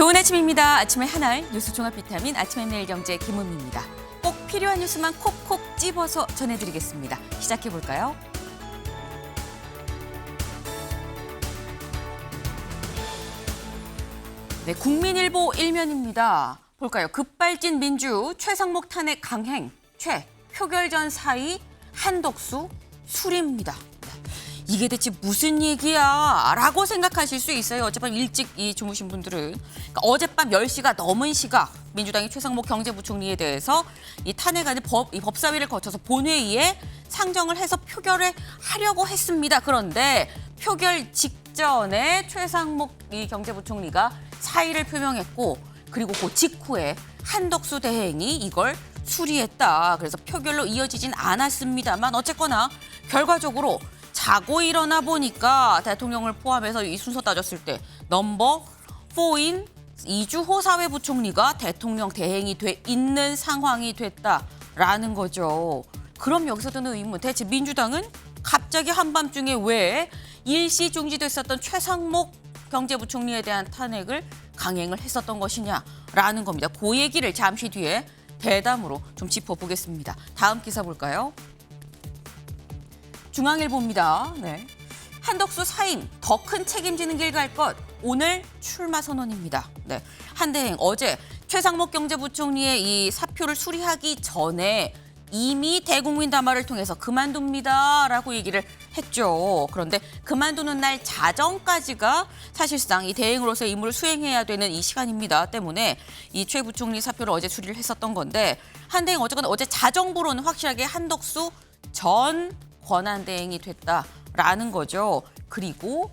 좋은 아침입니다. 아침의 하나의 뉴스 종합 비타민 아침의 매일 경제 김은미입니다. 꼭 필요한 뉴스만 콕콕 찝어서 전해드리겠습니다. 시작해볼까요? 네, 국민일보 일면입니다. 볼까요? 급발진 민주, 최상목 탄핵 강행, 표결 전 사이 한덕수 술입니다. 이게 대체 무슨 얘기야? 라고 생각하실 수 있어요. 어젯밤 일찍 주무신 분들은. 그러니까 어젯밤 10시가 넘은 시각 민주당이 최상목 경제부총리에 대해서 이 탄핵안을 법사위를 거쳐서 본회의에 상정을 해서 표결을 하려고 했습니다. 그런데 표결 직전에 최상목 경제부총리가 사의를 표명했고 그리고 그 직후에 한덕수 대행이 이걸 수리했다. 그래서 표결로 이어지진 않았습니다만 어쨌거나 결과적으로 자고 일어나 보니까 대통령을 포함해서 이 순서 따졌을 때 넘버 4인 이주호 사회부총리가 대통령 대행이 돼 있는 상황이 됐다라는 거죠. 그럼 여기서 드는 의문, 대체 민주당은 갑자기 한밤중에 왜 일시 중지됐었던 최상목 경제부총리에 대한 탄핵을 강행을 했었던 것이냐라는 겁니다. 그 얘기를 잠시 뒤에 대담으로 좀 짚어보겠습니다. 다음 기사 볼까요? 중앙일보입니다. 네. 한덕수 사임, 더 큰 책임지는 길 갈 것. 오늘 출마 선언입니다. 네. 한대행 어제 최상목 경제부총리의 이 사표를 수리하기 전에 이미 대국민 담화를 통해서 그만둡니다라고 얘기를 했죠. 그런데 그만두는 날 자정까지가 사실상 이 대행으로서의 임무를 수행해야 되는 이 시간입니다. 때문에 이 최 부총리 사표를 어제 수리를 했었던 건데 한대행 어쨌거나 어제 자정부로는 확실하게 한덕수 전 권한대행이 됐다라는 거죠. 그리고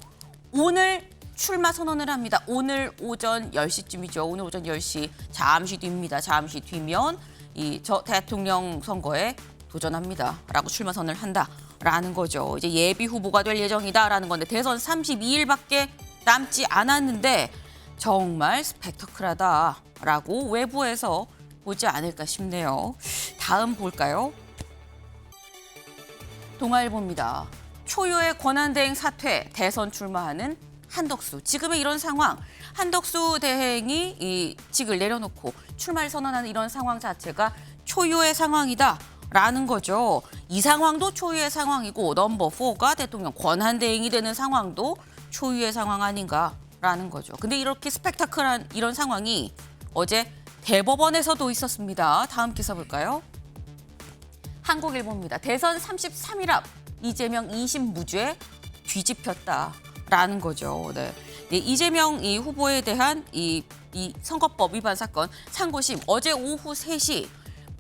오늘 출마 선언을 합니다. 오늘 오전 10시쯤이죠. 오늘 오전 10시 잠시 뒤입니다. 잠시 뒤면 저 대통령 선거에 도전합니다라고 출마 선언을 한다라는 거죠. 이제 예비 후보가 될 예정이다라는 건데 대선 32일밖에 남지 않았는데 정말 스펙터클하다라고 외부에서 보지 않을까 싶네요. 다음 볼까요? 동아일보입니다. 초유의 권한대행 사퇴, 대선 출마하는 한덕수. 지금의 이런 상황, 한덕수 대행이 이 직을 내려놓고 출마를 선언하는 이런 상황 자체가 초유의 상황이다라는 거죠. 이 상황도 초유의 상황이고 넘버 4가 대통령 권한대행이 되는 상황도 초유의 상황 아닌가라는 거죠. 근데 이렇게 스펙타클한 이런 상황이 어제 대법원에서도 있었습니다. 다음 기사 볼까요? 한국일보입니다. 대선 33일 앞 이재명 2심 무죄 뒤집혔다라는 거죠. 네. 이재명 이 후보에 대한 이 선거법 위반 사건 상고심 어제 오후 3시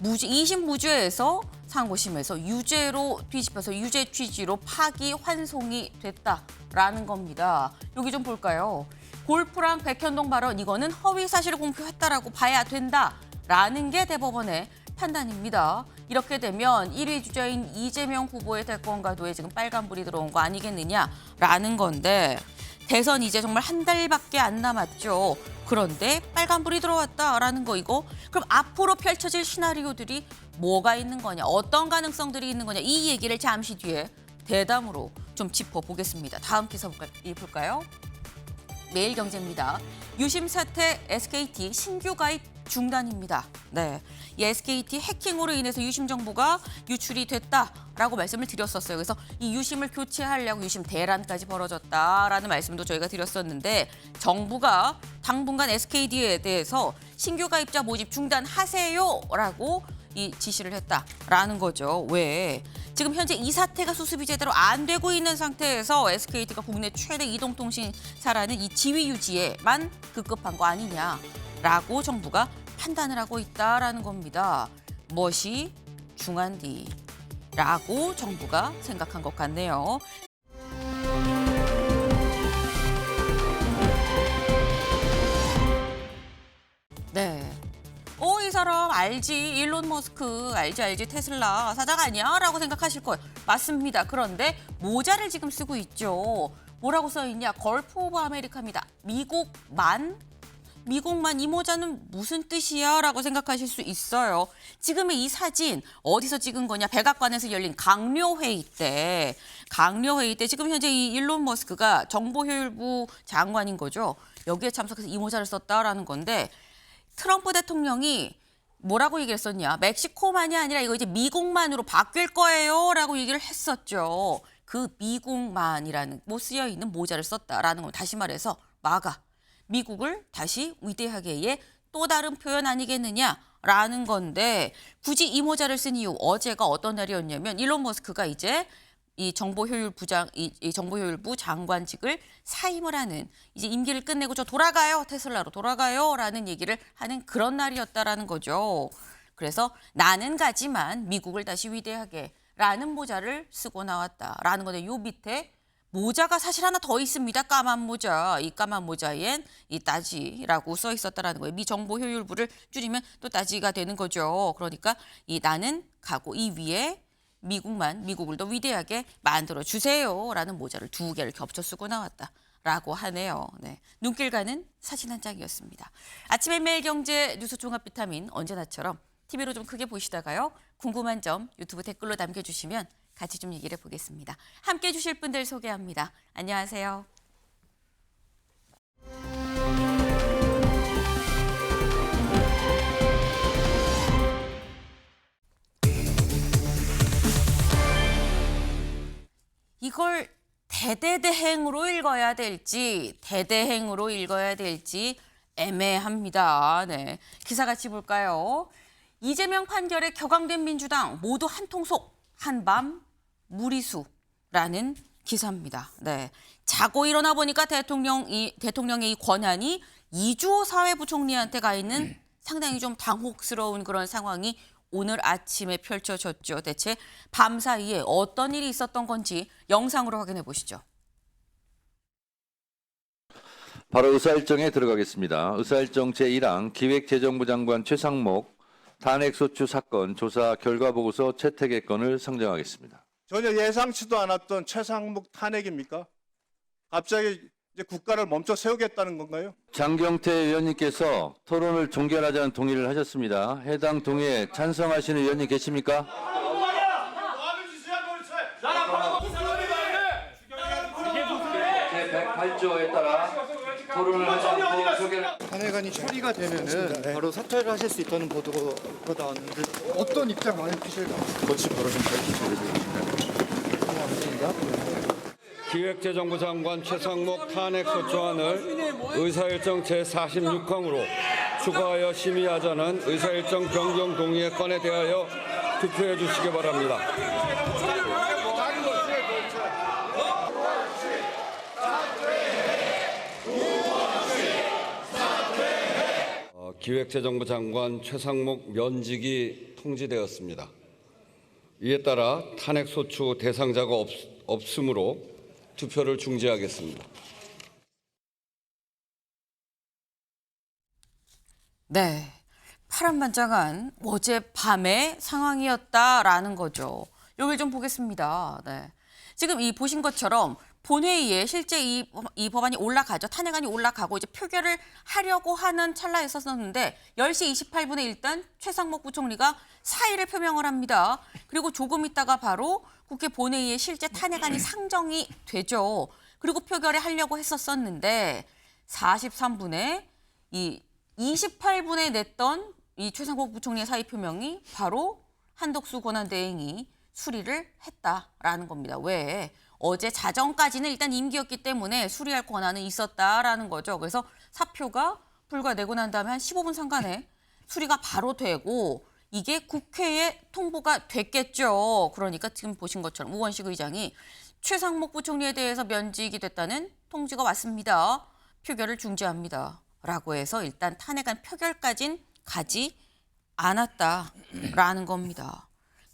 2심 무죄에서 상고심에서 유죄로 뒤집혀서 유죄 취지로 파기 환송이 됐다라는 겁니다. 여기 좀 볼까요? 골프랑 백현동 발언 이거는 허위 사실을 공표했다라고 봐야 된다라는 게 대법원의 판단입니다. 이렇게 되면 1위 주자인 이재명 후보의 대권 가도에 지금 빨간불이 들어온 거 아니겠느냐라는 건데 대선 이제 정말 한 달밖에 안 남았죠. 그런데 빨간불이 들어왔다라는 거 이거 그럼 앞으로 펼쳐질 시나리오들이 뭐가 있는 거냐, 어떤 가능성들이 있는 거냐 이 얘기를 잠시 뒤에 대담으로 좀 짚어보겠습니다. 다음 기사 볼까요? 매일경제입니다. 유심 사태 SKT 신규 가입 중단입니다. 네, 이 SKT 해킹으로 인해서 유심 정보가 유출이 됐다라고 말씀을 드렸었어요. 그래서 이 유심을 교체하려고 유심 대란까지 벌어졌다라는 말씀도 저희가 드렸었는데 정부가 당분간 SKT에 대해서 신규 가입자 모집 중단하세요라고 이 지시를 했다라는 거죠. 왜? 지금 현재 이 사태가 수습이 제대로 안 되고 있는 상태에서 SKT가 국내 최대 이동통신사라는 이 지위 유지에만 급급한 거 아니냐라고 정부가 판단을 하고 있다라는 겁니다. 멋이 중한디라고 정부가 생각한 것 같네요. 네. 이 사람 알지? 일론 머스크 알지 테슬라 사장 아니야? 라고 생각하실 거예요. 맞습니다. 그런데 모자를 지금 쓰고 있죠. 뭐라고 써있냐? 걸프 오브 아메리카입니다. 미국만 미국만 이 모자는 무슨 뜻이야? 라고 생각하실 수 있어요. 지금의 이 사진 어디서 찍은 거냐? 백악관에서 열린 강요회의 때 지금 현재 이 일론 머스크가 정보효율부 장관인 거죠. 여기에 참석해서 이 모자를 썼다라는 건데 트럼프 대통령이 뭐라고 얘기를 했었냐? 멕시코만이 아니라 이거 이제 미국만으로 바뀔 거예요 라고 얘기를 했었죠. 그 미국만이라는 뭐 쓰여 있는 모자를 썼다라는 건 다시 말해서 마가. 미국을 다시 위대하게의 또 다른 표현 아니겠느냐라는 건데 굳이 이 모자를 쓴 이유 어제가 어떤 날이었냐면 일론 머스크가 이제 이 정보효율부 장관직을 사임을 하는 이제 임기를 끝내고 저 돌아가요 테슬라로 돌아가요라는 얘기를 하는 그런 날이었다라는 거죠. 그래서 나는 가지만 미국을 다시 위대하게라는 모자를 쓰고 나왔다라는 건데 요 밑에 모자가 사실 하나 더 있습니다. 까만 모자. 이 까만 모자엔 이 따지라고 써 있었다라는 거예요. 미 정보효율부를 줄이면 또 따지가 되는 거죠. 그러니까 이 나는 가고 이 위에 미국을 더 위대하게 만들어 주세요라는 모자를 2개를 겹쳐 쓰고 나왔다라고 하네요. 네. 눈길 가는 사진 한 장이었습니다. 아침의 매일경제 뉴스 종합 비타민 언제나처럼 TV로 좀 크게 보시다가요. 궁금한 점 유튜브 댓글로 남겨주시면 같이 좀 얘기를 해보겠습니다. 함께해 주실 분들 소개합니다. 안녕하세요. 이걸 대대대행으로 읽어야 될지 애매합니다. 네, 기사 같이 볼까요? 이재명 판결에 격앙된 민주당 모두 한통속 한밤 무리수라는 기사입니다. 네, 자고 일어나 보니까 대통령의 이 권한이 이주호 사회부총리한테 가 있는 상당히 좀 당혹스러운 그런 상황이 오늘 아침에 펼쳐졌죠. 대체 밤 사이에 어떤 일이 있었던 건지 영상으로 확인해 보시죠. 바로 의사일정에 들어가겠습니다. 의사일정 제1항 기획재정부 장관 최상목 탄핵소추 사건 조사 결과보고서 채택의 건을 상정하겠습니다. 전혀 예상치도 않았던 최상목 탄핵입니까? 갑자기 이제 국가를 멈춰 세우겠다는 건가요? 장경태 의원님께서 토론을 종결하자는 동의를 하셨습니다. 해당 동의에 찬성하시는 의원님 계십니까? 제108조에 따라 토론을 하지 않고 소개를... 탄핵안이 처리가 되면은 바로 사퇴를 하실 수 있다는 보도가 나왔는데 어떤 입장 많으실까요? 그것이 바로 좀 밝히셔야 기획재정부 장관 최상목 탄핵소추안을 의사일정 제46항으로 추가하여 심의하자는 의사일정 변경 동의의 건에 대하여 투표해 주시기 바랍니다. 기획재정부 장관 최상목 면직이 통지되었습니다. 이에 따라 탄핵소추 대상자가 없으므로 투표를 중지하겠습니다. 네, 파란만장한 어젯밤의 상황이었다라는 거죠. 여기를 좀 보겠습니다. 네, 지금 이 보신 것처럼 본회의에 실제 이 법안이 올라가죠. 탄핵안이 올라가고 이제 표결을 하려고 하는 찰나에 있었는데 10시 28분에 일단 최상목 부총리가 사의를 표명을 합니다. 그리고 조금 있다가 바로 국회 본회의에 실제 탄핵안이 상정이 되죠. 그리고 표결을 하려고 했었는데 43분에 이 28분에 냈던 이 최상목 부총리의 사의 표명이 바로 한덕수 권한대행이 수리를 했다라는 겁니다. 왜? 어제 자정까지는 일단 임기였기 때문에 수리할 권한은 있었다라는 거죠. 그래서 사표가 불과되고 난 다음에 한 15분 상간에 수리가 바로 되고 이게 국회에 통보가 됐겠죠. 그러니까 지금 보신 것처럼 우원식 의장이 최상목 부총리에 대해서 면직이 됐다는 통지가 왔습니다. 표결을 중지합니다. 라고 해서 일단 탄핵안 표결까진 가지 않았다라는 겁니다.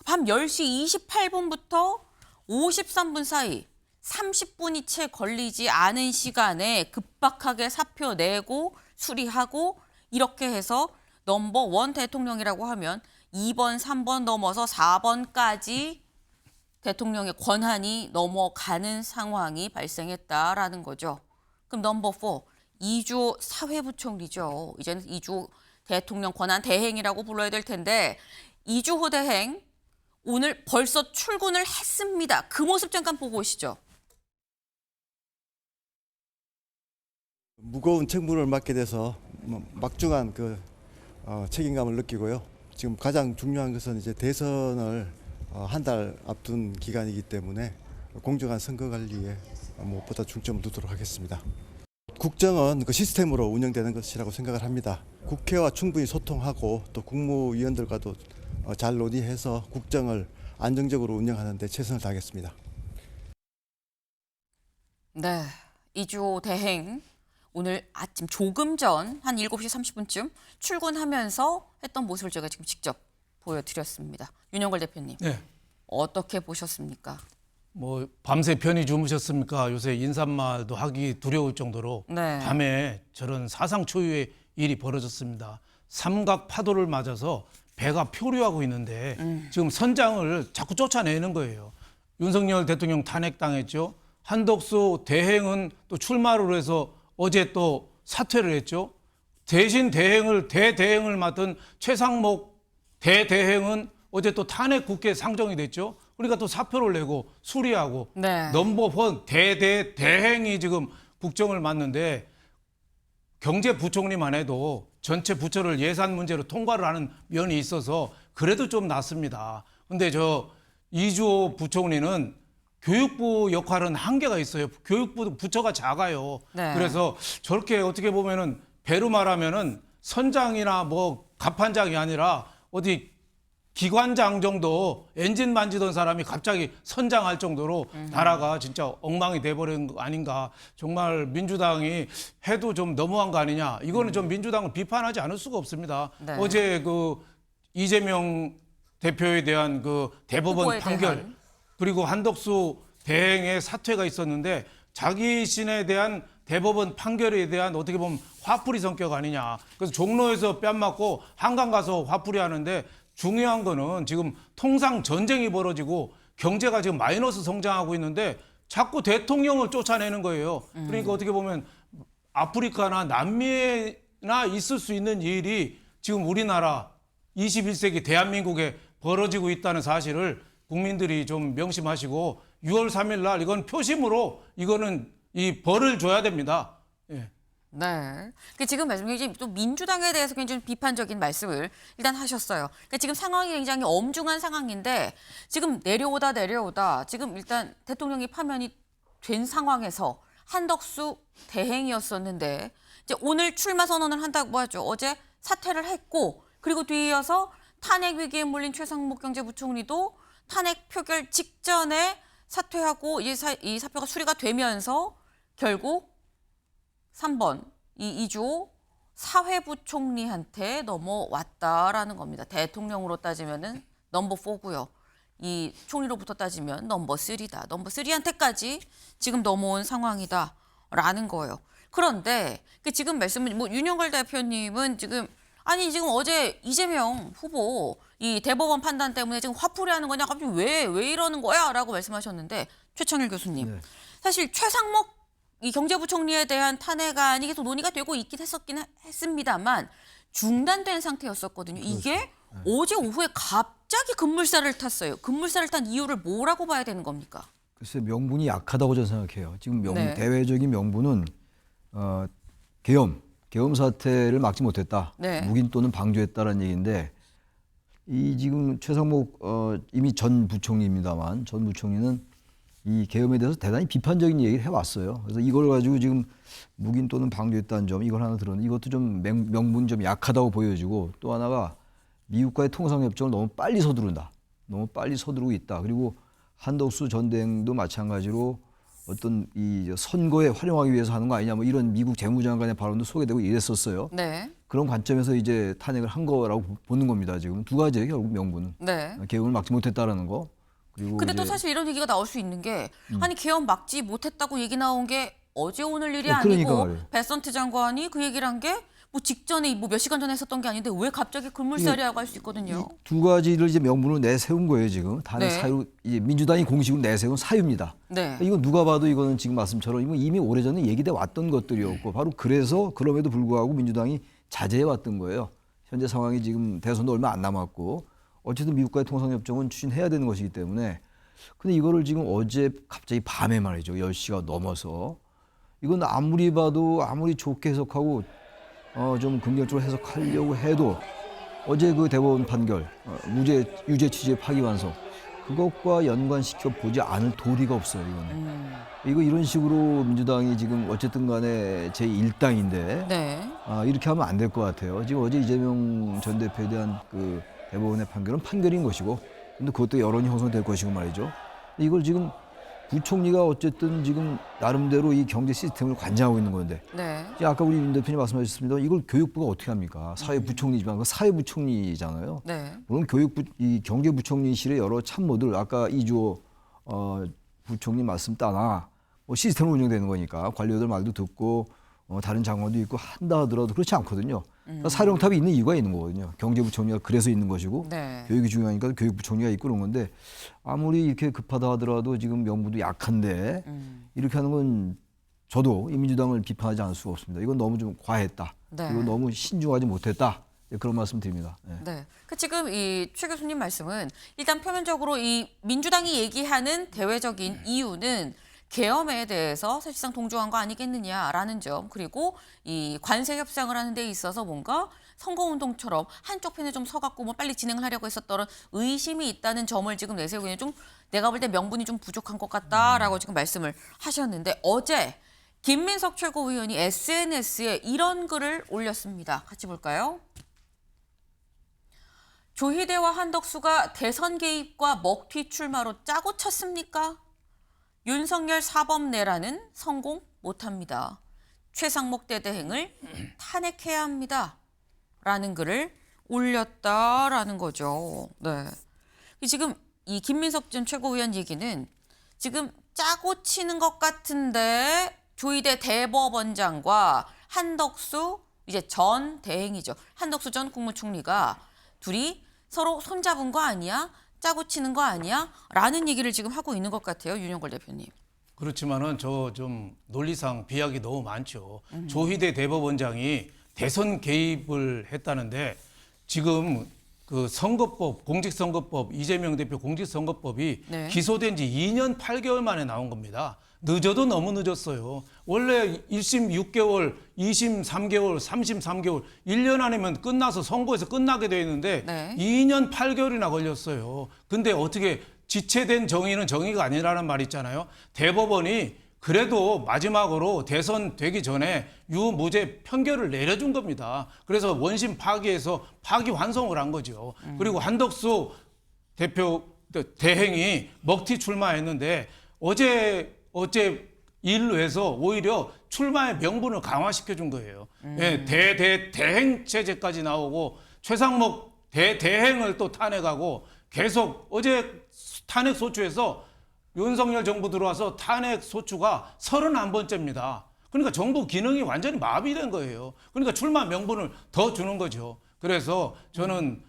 밤 10시 28분부터 53분 사이 30분이 채 걸리지 않은 시간에 급박하게 사표 내고 수리하고 이렇게 해서 넘버 1 대통령이라고 하면 2번, 3번 넘어서 4번까지 대통령의 권한이 넘어가는 상황이 발생했다라는 거죠. 그럼 넘버 4, 이주호 사회부총리죠. 이제는 이주호 대통령 권한 대행이라고 불러야 될 텐데 이주호 대행 오늘 벌써 출근을 했습니다. 그 모습 잠깐 보고 오시죠. 무거운 책무를 맡게 돼서 막중한 책임감을 느끼고요. 지금 가장 중요한 것은 이제 대선을 한 달 앞둔 기간이기 때문에 공정한 선거 관리에 무엇보다 중점을 두도록 하겠습니다. 국정은 그 시스템으로 운영되는 것이라고 생각을 합니다. 국회와 충분히 소통하고 또 국무위원들과도 잘 논의해서 국정을 안정적으로 운영하는 데 최선을 다하겠습니다. 네, 이주호 대행 오늘 아침 조금 전 한 7시 30분쯤 출근하면서 했던 모습을 제가 지금 직접 보여드렸습니다. 윤영걸 대표님, 네. 어떻게 보셨습니까? 뭐 밤새 편히 주무셨습니까? 요새 인사말도 하기 두려울 정도로 네. 밤에 저런 사상 초유의 일이 벌어졌습니다. 삼각 파도를 맞아서 배가 표류하고 있는데 지금 선장을 자꾸 쫓아내는 거예요. 윤석열 대통령 탄핵당했죠. 한덕수 대행은 또 출마를 해서 어제 또 사퇴를 했죠. 대신 대대행을 맡은 최상목 대대행은 어제 또 탄핵 국회에 상정이 됐죠. 그러니까 또 사표를 내고 수리하고 네. 넘버원 대행이 지금 국정을 맡는데 경제부총리만 해도 전체 부처를 예산 문제로 통과를 하는 면이 있어서 그래도 좀 낫습니다. 근데 저 이주호 부총리는 교육부 역할은 한계가 있어요. 교육부 부처가 작아요. 네. 그래서 저렇게 어떻게 보면은 배로 말하면은 선장이나 뭐 갑판장이 아니라 어디 기관장 정도 엔진 만지던 사람이 갑자기 선장할 정도로 나라가 진짜 엉망이 돼버린 거 아닌가. 정말 민주당이 해도 좀 너무한 거 아니냐. 이거는 좀 민주당을 비판하지 않을 수가 없습니다. 네. 어제 그 이재명 대표에 대한 그 대법원 후보에 판결 대한. 그리고 한덕수 대행의 사퇴가 있었는데 자기 신에 대한 대법원 판결에 대한 어떻게 보면 화풀이 성격 아니냐. 그래서 종로에서 뺨 맞고 한강 가서 화풀이 하는데 중요한 거는 지금 통상 전쟁이 벌어지고 경제가 지금 마이너스 성장하고 있는데 자꾸 대통령을 쫓아내는 거예요. 그러니까 어떻게 보면 아프리카나 남미에나 있을 수 있는 일이 지금 우리나라 21세기 대한민국에 벌어지고 있다는 사실을 국민들이 좀 명심하시고 6월 3일 날 이건 표심으로 이거는 이 벌을 줘야 됩니다. 예. 네. 지금 말씀하신 또 민주당에 대해서 굉장히 비판적인 말씀을 일단 하셨어요. 그러니까 지금 상황이 굉장히 엄중한 상황인데 지금 내려오다 지금 일단 대통령이 파면이 된 상황에서 한덕수 대행이었었는데 이제 오늘 출마 선언을 한다고 하죠. 어제 사퇴를 했고 그리고 뒤이어서 탄핵 위기에 몰린 최상목 경제부총리도 탄핵 표결 직전에 사퇴하고 이 사표가 수리가 되면서 결국 3번 이주호 사회부총리한테 넘어왔다라는 겁니다. 대통령으로 따지면은 넘버 4고요. 이 총리로부터 따지면 넘버 3다. 넘버 3한테까지 지금 넘어온 상황이다라는 거예요. 그런데 지금 말씀은 뭐 윤영걸 대표님은 지금 어제 이재명 후보 이 대법원 판단 때문에 지금 화풀이하는 거냐 갑자기 왜 이러는 거야라고 말씀하셨는데 최창일 교수님 네. 사실 최상목 이 경제부총리에 대한 탄핵안이 계속 논의가 되고 있긴 했습니다만 중단된 상태였었거든요. 이게 어제 오후에 갑자기 급물살을 tas어요. 급물살을 탄 이유를 뭐라고 봐야 되는 겁니까? 글쎄 명분이 약하다고 저는 생각해요. 지금 네. 대외적인 명분은 계엄 사태를 막지 못했다. 네. 묵인 또는 방조했다라는 얘기인데 이 지금 최상목 이미 전 부총리입니다만 전 부총리는 이 계엄에 대해서 대단히 비판적인 얘기를 해왔어요. 그래서 이걸 가지고 지금 묵인 또는 방조했다는 점 이걸 하나 들었는데 이것도 좀 명분이 좀 약하다고 보여지고 또 하나가 미국과의 통상협정을 너무 빨리 서두른다. 너무 빨리 서두르고 있다. 그리고 한덕수 전 대행도 마찬가지로 어떤 이 선거에 활용하기 위해서 하는 거 아니냐 뭐 이런 미국 재무장관의 발언도 소개되고 이랬었어요. 네. 그런 관점에서 이제 탄핵을 한 거라고 보는 겁니다. 지금 두 가지예요. 결국 명분은. 네. 계엄을 막지 못했다라는 거. 그리고 근데 또 이제 사실 이런 얘기가 나올 수 있는 게 아니 계엄 막지 못했다고 얘기 나온 게 어제 오늘 일이 그러니까 아니고 말이에요. 베선트 장관이 그 얘기를 한 게 뭐 직전에 뭐 몇 시간 전에 했었던 게 아닌데 왜 갑자기 급물살이라고 할 수 있거든요. 두 가지를 이제 명분으로 내세운 거예요 지금. 탄핵 네. 사유 이제 민주당이 공식으로 내세운 사유입니다. 네. 이건 누가 봐도 이거는 지금 말씀처럼 이건 이미 오래전에 얘기돼 왔던 것들이었고 바로 그래서 그럼에도 불구하고 민주당이 자제해 왔던 거예요. 현재 상황이 지금 대선도 얼마 안 남았고 어쨌든 미국과의 통상협정은 추진해야 되는 것이기 때문에 근데 이거를 지금 어제 갑자기 밤에 말이죠. 10시가 넘어서 이건 아무리 봐도 아무리 좋게 해석하고 좀 긍정적으로 해석하려고 해도 어제 그 대법원 판결 유죄 취지의 파기환송 그것과 연관시켜 보지 않을 도리가 없어요. 이거는. 이거 이런 식으로 민주당이 지금 어쨌든 간에 제1당인데 네. 이렇게 하면 안 될 것 같아요. 지금 어제 이재명 전 대표에 대한 그 대법원의 판결은 판결인 것이고 근데 그것도 여론이 형성될 것이고 말이죠. 이걸 지금 부총리가 어쨌든 지금 나름대로 이 경제 시스템을 관장하고 있는 건데 네. 이제 아까 우리 윤 대표님 말씀하셨습니다. 이걸 교육부가 어떻게 합니까? 사회부총리지만 그 사회부총리잖아요. 네. 물론 이 경제부총리실의 여러 참모들 아까 이주호 부총리 말씀 따나 뭐 시스템으로 운영되는 거니까 관료들 말도 듣고 다른 장관도 있고 한다 하더라도 그렇지 않거든요. 그러니까 사령탑이 있는 이유가 있는 거거든요. 경제부총리가 그래서 있는 것이고 네. 교육이 중요하니까 교육부총리가 있고 그런 건데 아무리 이렇게 급하다 하더라도 지금 명분도 약한데 이렇게 하는 건 저도 이 민주당을 비판하지 않을 수가 없습니다. 이건 너무 좀 과했다. 네. 그리고 너무 신중하지 못했다. 그런 말씀 드립니다. 네. 네. 지금 이 최 교수님 말씀은 일단 표면적으로 이 민주당이 얘기하는 대외적인 이유는 계엄에 대해서 사실상 동조한 거 아니겠느냐라는 점 그리고 이 관세 협상을 하는 데 있어서 뭔가 선거운동처럼 한쪽 편에 좀 서갖고 뭐 빨리 진행을 하려고 했었던 의심이 있다는 점을 지금 내세우고 있는 좀 내가 볼 때 명분이 좀 부족한 것 같다라고 지금 말씀을 하셨는데 어제 김민석 최고위원이 SNS에 이런 글을 올렸습니다. 같이 볼까요? 조희대와 한덕수가 대선 개입과 먹튀 출마로 짜고 쳤습니까? 윤석열 사법내라는 성공 못합니다. 최상목 대대행을 탄핵해야 합니다. 라는 글을 올렸다라는 거죠. 네. 지금 이 김민석 전 최고위원 얘기는 지금 짜고 치는 것 같은데 조희대 대법원장과 한덕수 이제 전 대행이죠. 한덕수 전 국무총리가 둘이 서로 손잡은 거 아니야? 짜고 치는 거 아니야? 라는 얘기를 지금 하고 있는 것 같아요. 윤영걸 대표님. 그렇지만은 저 좀 논리상 비약이 너무 많죠. 조희대 대법원장이 대선 개입을 했다는데 지금 그 선거법, 공직선거법, 이재명 대표 공직선거법이 네. 기소된 지 2년 8개월 만에 나온 겁니다. 늦어도 너무 늦었어요. 원래 1심 6개월, 2심 3개월, 3심 3개월, 1년 안이면 끝나서 선고해서 끝나게 돼 있는데 네. 2년 8개월이나 걸렸어요. 근데 어떻게 지체된 정의는 정의가 아니라는 말이 있잖아요. 대법원이 그래도 마지막으로 대선 되기 전에 유무죄 판결을 내려준 겁니다. 그래서 원심 파기해서 파기환송을 한 거죠. 그리고 한덕수 대표 대행이 먹튀 출마했는데 어제 일로 해서 오히려 출마의 명분을 강화시켜 준 거예요. 예, 대행 체제까지 나오고 최상목 대행을 또 탄핵하고 계속 어제 탄핵 소추에서 윤석열 정부 들어와서 탄핵 소추가 31번째입니다. 그러니까 정부 기능이 완전히 마비된 거예요. 그러니까 출마 명분을 더 주는 거죠. 그래서 저는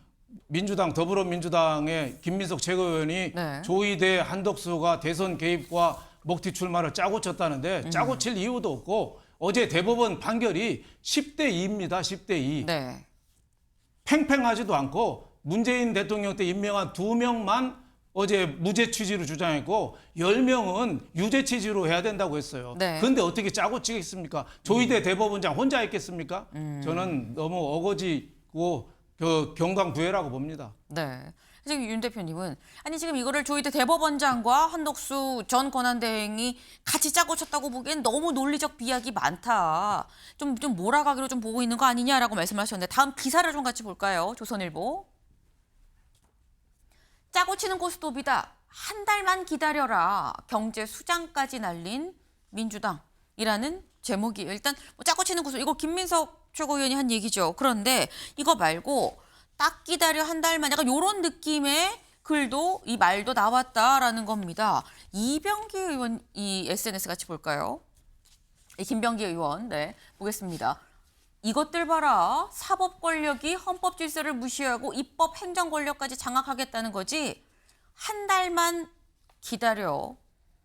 민주당 더불어민주당의 김민석 최고위원이 네. 조희대 한덕수가 대선 개입과 먹튀 출마를 짜고 쳤다는데 짜고 칠 이유도 없고 어제 대법원 판결이 10대 2입니다. 10대 2. 네. 팽팽하지도 않고 문재인 대통령 때 임명한 2명만 어제 무죄 취지로 주장했고 10명은 유죄 취지로 해야 된다고 했어요. 네. 그런데 어떻게 짜고 치겠습니까? 조희대 대법원장 혼자 했겠습니까? 저는 너무 어거지고 경강부회라고 봅니다. 네. 지금 윤 대표님은 아니 지금 이거를 조희대 대법원장과 한덕수 전 권한대행이 같이 짜고 쳤다고 보기엔 너무 논리적 비약이 많다. 좀 몰아가기로 좀 보고 있는 거 아니냐라고 말씀하셨는데 다음 기사를 좀 같이 볼까요? 조선일보. 짜고 치는 고스톱이다. 한 달만 기다려라. 경제 수장까지 날린 민주당이라는 제목이에요. 일단 뭐 짜고 치는 고스톱 이거 김민석 최고위원이 한 얘기죠. 그런데 이거 말고 딱 기다려 한 달만 약간 이런 느낌의 글도 이 말도 나왔다라는 겁니다. 이병기 의원 이 SNS 같이 볼까요? 김병기 의원 네 보겠습니다. 이것들 봐라. 사법 권력이 헌법 질서를 무시하고 입법 행정 권력까지 장악하겠다는 거지. 한 달만 기다려.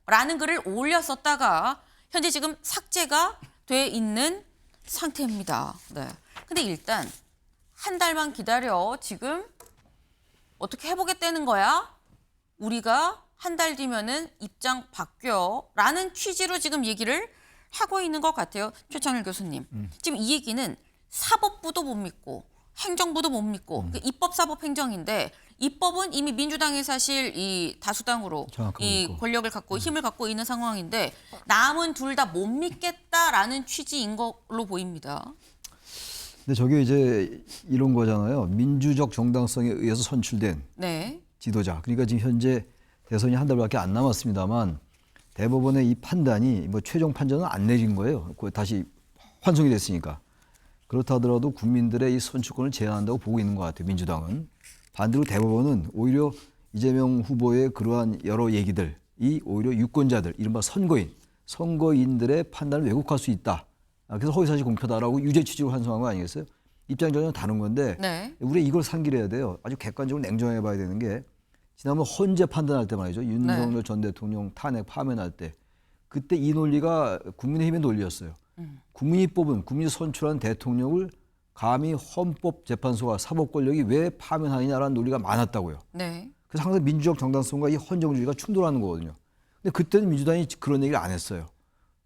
라는 글을 올렸었다가 현재 지금 삭제가 돼 있는 상태입니다. 네. 근데 일단 한 달만 기다려. 지금 어떻게 해보겠다는 거야? 우리가 한 달 뒤면은 입장 바뀌어. 라는 취지로 지금 얘기를 하고 있는 것 같아요. 최창일 교수님. 지금 이 얘기는 사법부도 못 믿고 행정부도 못 믿고 입법, 사법, 행정인데 입법은 이미 민주당이 사실 이 다수당으로 장악하고 이 있고. 권력을 갖고 힘을 갖고 있는 상황인데 남은 둘 다 못 믿겠다라는 취지인 걸로 보입니다. 근데 저게 이제 이런 거잖아요. 민주적 정당성에 의해서 선출된 네. 지도자. 그러니까 지금 현재 대선이 한 달밖에 안 남았습니다만 대법원의 이 판단이 뭐 최종 판정은 안 내린 거예요. 다시 환송이 됐으니까. 그렇다 하더라도 국민들의 이 선출권을 제한한다고 보고 있는 것 같아요. 민주당은. 반대로 대법원은 오히려 이재명 후보의 그러한 여러 얘기들이 오히려 유권자들, 이른바 선거인들의 판단을 왜곡할 수 있다. 그래서 허위사실 공표다라고 유죄 취지로 환송한 거 아니겠어요? 입장이 전혀 다른 건데 네. 우리가 이걸 상기해야 돼요. 아주 객관적으로 냉정해 봐야 되는 게 지난번 헌재 판단할 때 말이죠. 윤석열 전 대통령 탄핵 파면할 때 그때 이 논리가 국민의힘의 논리였어요. 국민이 뽑은, 국민이 선출한 대통령을 감히 헌법재판소가 사법 권력이 왜 파면하느냐라는 논리가 많았다고요. 네. 그래서 항상 민주적 정당성과 이 헌정주의가 충돌하는 거거든요. 근데 그때는 민주당이 그런 얘기를 안 했어요.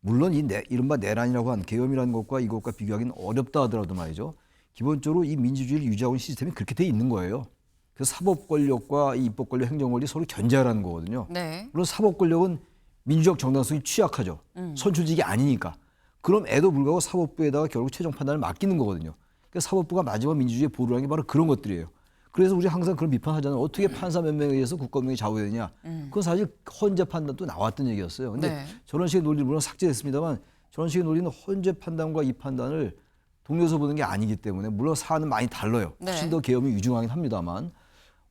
물론 이른바 내란이라고 한 계엄이라는 것과 이것과 비교하기는 어렵다 하더라도 말이죠. 기본적으로 이 민주주의를 유지하고 있는 시스템이 그렇게 돼 있는 거예요. 그래서 사법 권력과 이 입법 권력, 행정 권력이 서로 견제하라는 거거든요. 네. 물론 사법 권력은 민주적 정당성이 취약하죠. 선출직이 아니니까. 그럼에도 불구하고 사법부에다가 결국 최종 판단을 맡기는 거거든요. 그래서 사법부가 마지막 민주주의의 보루라는 게 바로 그런 것들이에요. 그래서 우리 항상 그런 비판하잖아요. 어떻게 판사 몇 명에 의해서 국가운영이 좌우되느냐. 그건 사실 헌재 판단도 나왔던 얘기였어요. 근데 네. 저런 식의 논리는 물론 삭제됐습니다만 저런 식의 논리는 헌재 판단과 이 판단을 동료서 보는 게 아니기 때문에 물론 사안은 많이 달라요. 네. 훨씬 더 계엄이 유중하긴 합니다만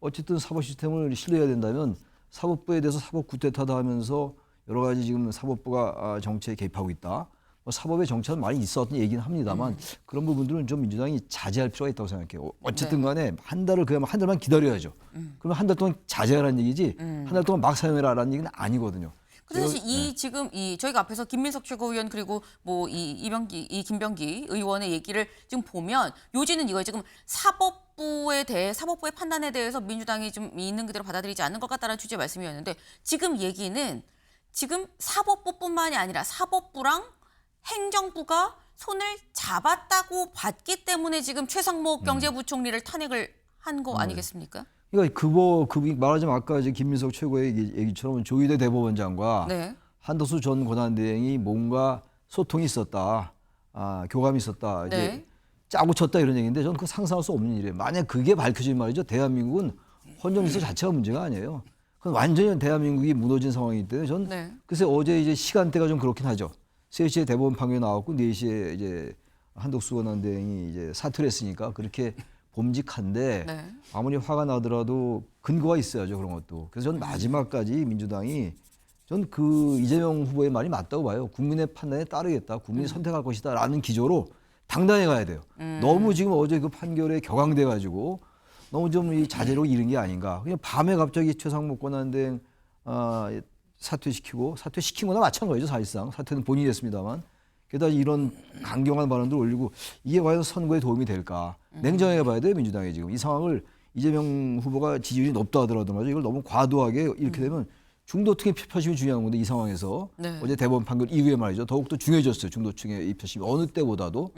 어쨌든 사법 시스템을 신뢰해야 된다면 사법부에 대해서 사법 구태타다 하면서 여러 가지 지금 사법부가 정치에 개입하고 있다. 뭐 사법의 정치는 많이 있었던 얘기는 합니다만 그런 부분들은 좀 민주당이 자제할 필요가 있다고 생각해요. 어쨌든 간에 한 달을 그야말로 한 달만 기다려야죠. 그러면 한 달 동안 자제하라는 얘기지 한 달 동안 막 사용해라라는 얘기는 아니거든요. 근데 사실 지금 저희가 앞에서 김민석 최고위원 그리고 뭐 김병기 의원의 얘기를 지금 보면 요지는 이거예요. 지금 사법부의 판단에 대해서 민주당이 좀 있는 그대로 받아들이지 않는 것 같다는 취지의 말씀이었는데 지금 얘기는 지금 사법부뿐만이 아니라 사법부랑 행정부가 손을 잡았다고 봤기 때문에 지금 최상목 경제부총리를 탄핵을 한 거 아니겠습니까? 그러니까 말하자면 아까 이제 김민석 최고의 얘기처럼 조희대 대법원장과 네. 한덕수 전 권한대행이 뭔가 소통이 있었다, 교감이 있었다, 이제 네. 짜고 쳤다 이런 얘기인데 저는 그 상상할 수 없는 일이에요. 만약 그게 밝혀진 말이죠, 대한민국은 헌정질서 자체가 문제가 아니에요. 그건 완전히 대한민국이 무너진 상황이기 때문에 전 네. 글쎄 어제 이제 시간대가 좀 그렇긴 하죠. 3시에 대법원 판결이 나왔고 4시에 이제 한덕수 권한대행이 이제 사퇴를 했으니까 그렇게 봄직한데 네. 아무리 화가 나더라도 근거가 있어야죠, 그런 것도. 그래서 전 마지막까지 민주당이 전 그 이재명 후보의 말이 맞다고 봐요. 국민의 판단에 따르겠다, 국민이 선택할 것이다라는 기조로 당당히 가야 돼요. 너무 지금 어제 그 판결에 격앙돼 가지고 너무 좀 이 자제로 잃은 게 아닌가. 그냥 밤에 갑자기 최상목 권한대행 사퇴시킨 거나 마찬가지죠, 사실상. 사퇴는 본인이 했습니다만. 게다가 이런 강경한 발언들 올리고 이게 과연 선거에 도움이 될까. 냉정하게 봐야 돼요, 민주당이 지금. 이 상황을 이재명 후보가 지지율이 높다 하더라도 말이죠. 이걸 너무 과도하게 이렇게 되면 중도층의 표심이 중요한 건데 이 상황에서 네. 어제 대법원 판결 이후에 말이죠. 더욱더 중요해졌어요, 중도층의 이 표심이. 어느 때보다도.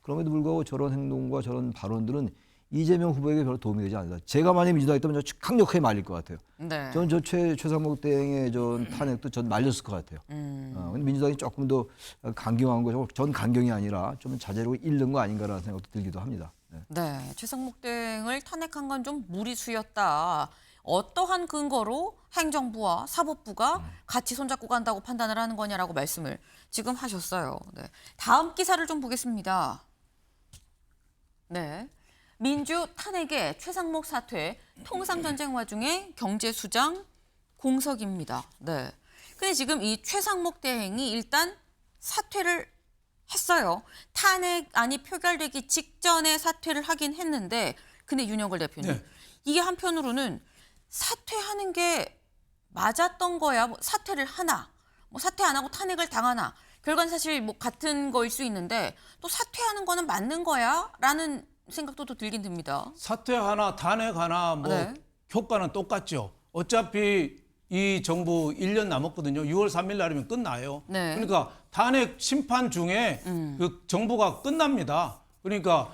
그럼에도 불구하고 저런 행동과 저런 발언들은 이재명 후보에게 별로 도움이 되지 않는다. 제가 만약 민주당이 있다면 저 강력하게 말릴 것 같아요. 네. 저는 저 최상목 대행의 전 탄핵도 전 말렸을 것 같아요. 근데 민주당이 조금 더 강경한 거죠. 전 강경이 아니라 좀 자제로 잃는 거 아닌가라는 생각도 들기도 합니다. 네. 네, 최상목 대행을 탄핵한 건 좀 무리수였다. 어떠한 근거로 행정부와 사법부가 같이 손잡고 간다고 판단을 하는 거냐라고 말씀을 지금 하셨어요. 네. 다음 기사를 좀 보겠습니다. 네. 민주 탄핵의 최상목 사퇴, 통상전쟁 와중에 경제수장 공석입니다. 네. 근데 지금 이 최상목 대행이 일단 사퇴를 했어요. 탄핵안이 표결되기 직전에 사퇴를 하긴 했는데 근데 윤영걸 대표님 네. 이게 한편으로는 사퇴하는 게 맞았던 거야. 뭐 사퇴를 하나, 뭐 사퇴 안 하고 탄핵을 당하나. 결과는 사실 뭐 같은 거일 수 있는데 또 사퇴하는 거는 맞는 거야라는 생각도 또 들긴 듭니다. 사퇴 하나, 탄핵 하나 뭐 네. 효과는 똑같죠. 어차피 이 정부 1년 남았거든요. 6월 3일 날이면 끝나요. 네. 그러니까 탄핵 심판 중에 그 정부가 끝납니다. 그러니까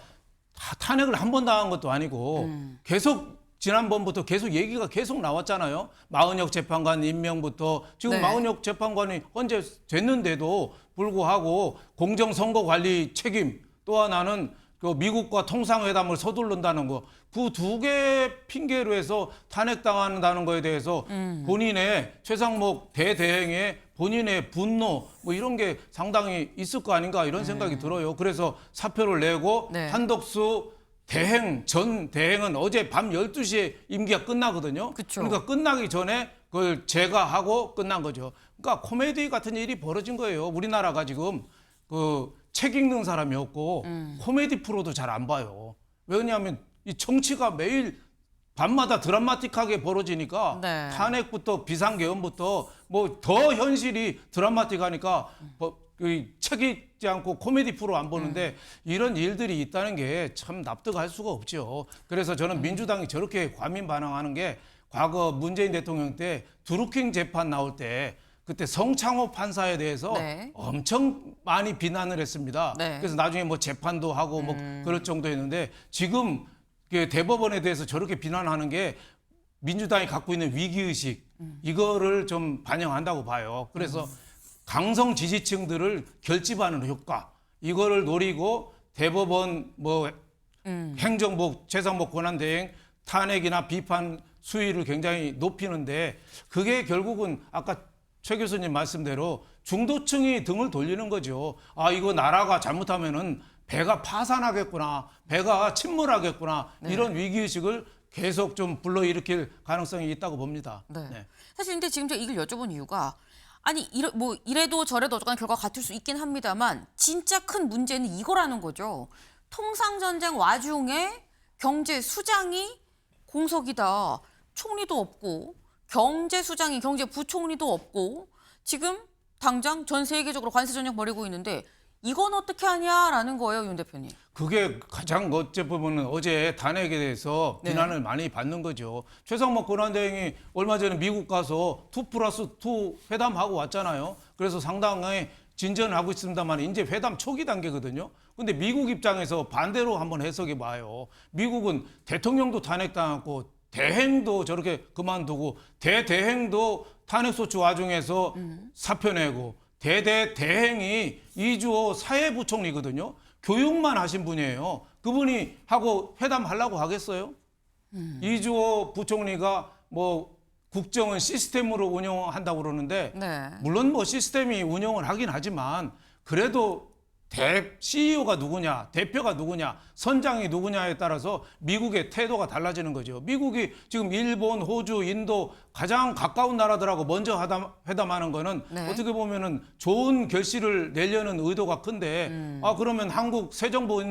탄핵을 한 번 당한 것도 아니고 계속 지난번부터 계속 얘기가 계속 나왔잖아요. 마은혁 재판관 임명부터 지금 네. 마은혁 재판관이 헌재 됐는데도 불구하고 공정선거관리 책임 또 하나는 그 미국과 통상회담을 서두른다는 거 그 두 개 핑계로 해서 탄핵당한다는 거에 대해서 본인의 최상목 대대행의 본인의 분노 뭐 이런 게 상당히 있을 거 아닌가 이런 생각이 들어요. 그래서 사표를 내고 네. 한덕수 대행 전 대행은 어제 밤 12시에 임기가 끝나거든요. 그쵸. 그러니까 끝나기 전에 그걸 제거하고 끝난 거죠. 그러니까 코미디 같은 일이 벌어진 거예요. 우리나라가 지금 그 책 읽는 사람이 없고 코미디 프로도 잘 안 봐요. 왜냐하면 이 정치가 매일 밤마다 드라마틱하게 벌어지니까 네. 탄핵부터 비상계엄부터 뭐 더 현실이 드라마틱하니까 책 읽지 않고 코미디 프로 안 보는데 이런 일들이 있다는 게 참 납득할 수가 없죠. 그래서 저는 민주당이 저렇게 과민 반응하는 게 과거 문재인 대통령 때 드루킹 재판 나올 때 그때 성창호 판사에 대해서 네. 엄청 많이 비난을 했습니다. 네. 그래서 나중에 뭐 재판도 하고 뭐 그럴 정도였는데 지금 그 대법원에 대해서 저렇게 비난하는 게 민주당이 갖고 있는 위기의식 이거를 좀 반영한다고 봐요. 그래서 강성 지지층들을 결집하는 효과 이거를 노리고 대법원 뭐 행정부 최상목 권한대행 탄핵이나 비판 수위를 굉장히 높이는데 그게 결국은 아까 최 교수님 말씀대로 중도층이 등을 돌리는 거죠. 아 이거 나라가 잘못하면은 배가 파산하겠구나, 배가 침몰하겠구나 이런 위기의식을 계속 좀 불러일으킬 가능성이 있다고 봅니다. 네. 네. 사실 근데 지금 제가 이걸 여쭤본 이유가 아니 뭐 이래도 저래도 어쨌거나 결과가 같을 수 있긴 합니다만 진짜 큰 문제는 이거라는 거죠. 통상전쟁 와중에 경제수장이 공석이다. 총리도 없고 경제수장이 경제부총리도 없고 지금 당장 전 세계적으로 관세전쟁 벌이고 있는데 이건 어떻게 하냐라는 거예요, 윤 대표님. 그게 가장 어째 보면은 어제 탄핵에 대해서 네. 비난을 많이 받는 거죠. 최상목 권한대행이 얼마 전에 미국 가서 2+2 회담하고 왔잖아요. 그래서 상당히 진전을 하고 있습니다만 이제 회담 초기 단계거든요. 근데 미국 입장에서 반대로 한번 해석해 봐요. 미국은 대통령도 탄핵당했고 대행도 저렇게 그만두고 대대행도 탄핵소추 와중에서 사표 내고 대행이 이주호 사회부총리거든요. 교육만 하신 분이에요. 그분이 하고 회담하려고 하겠어요? 이주호 부총리가 뭐 국정은 시스템으로 운영한다고 그러는데 네. 물론 뭐 시스템이 운영을 하긴 하지만 그래도 CEO가 누구냐, 대표가 누구냐, 선장이 누구냐에 따라서 미국의 태도가 달라지는 거죠. 미국이 지금 일본, 호주, 인도 가장 가까운 나라들하고 먼저 회담하는 거는 네. 어떻게 보면은 좋은 결실을 내려는 의도가 큰데 아 그러면 한국 새 정부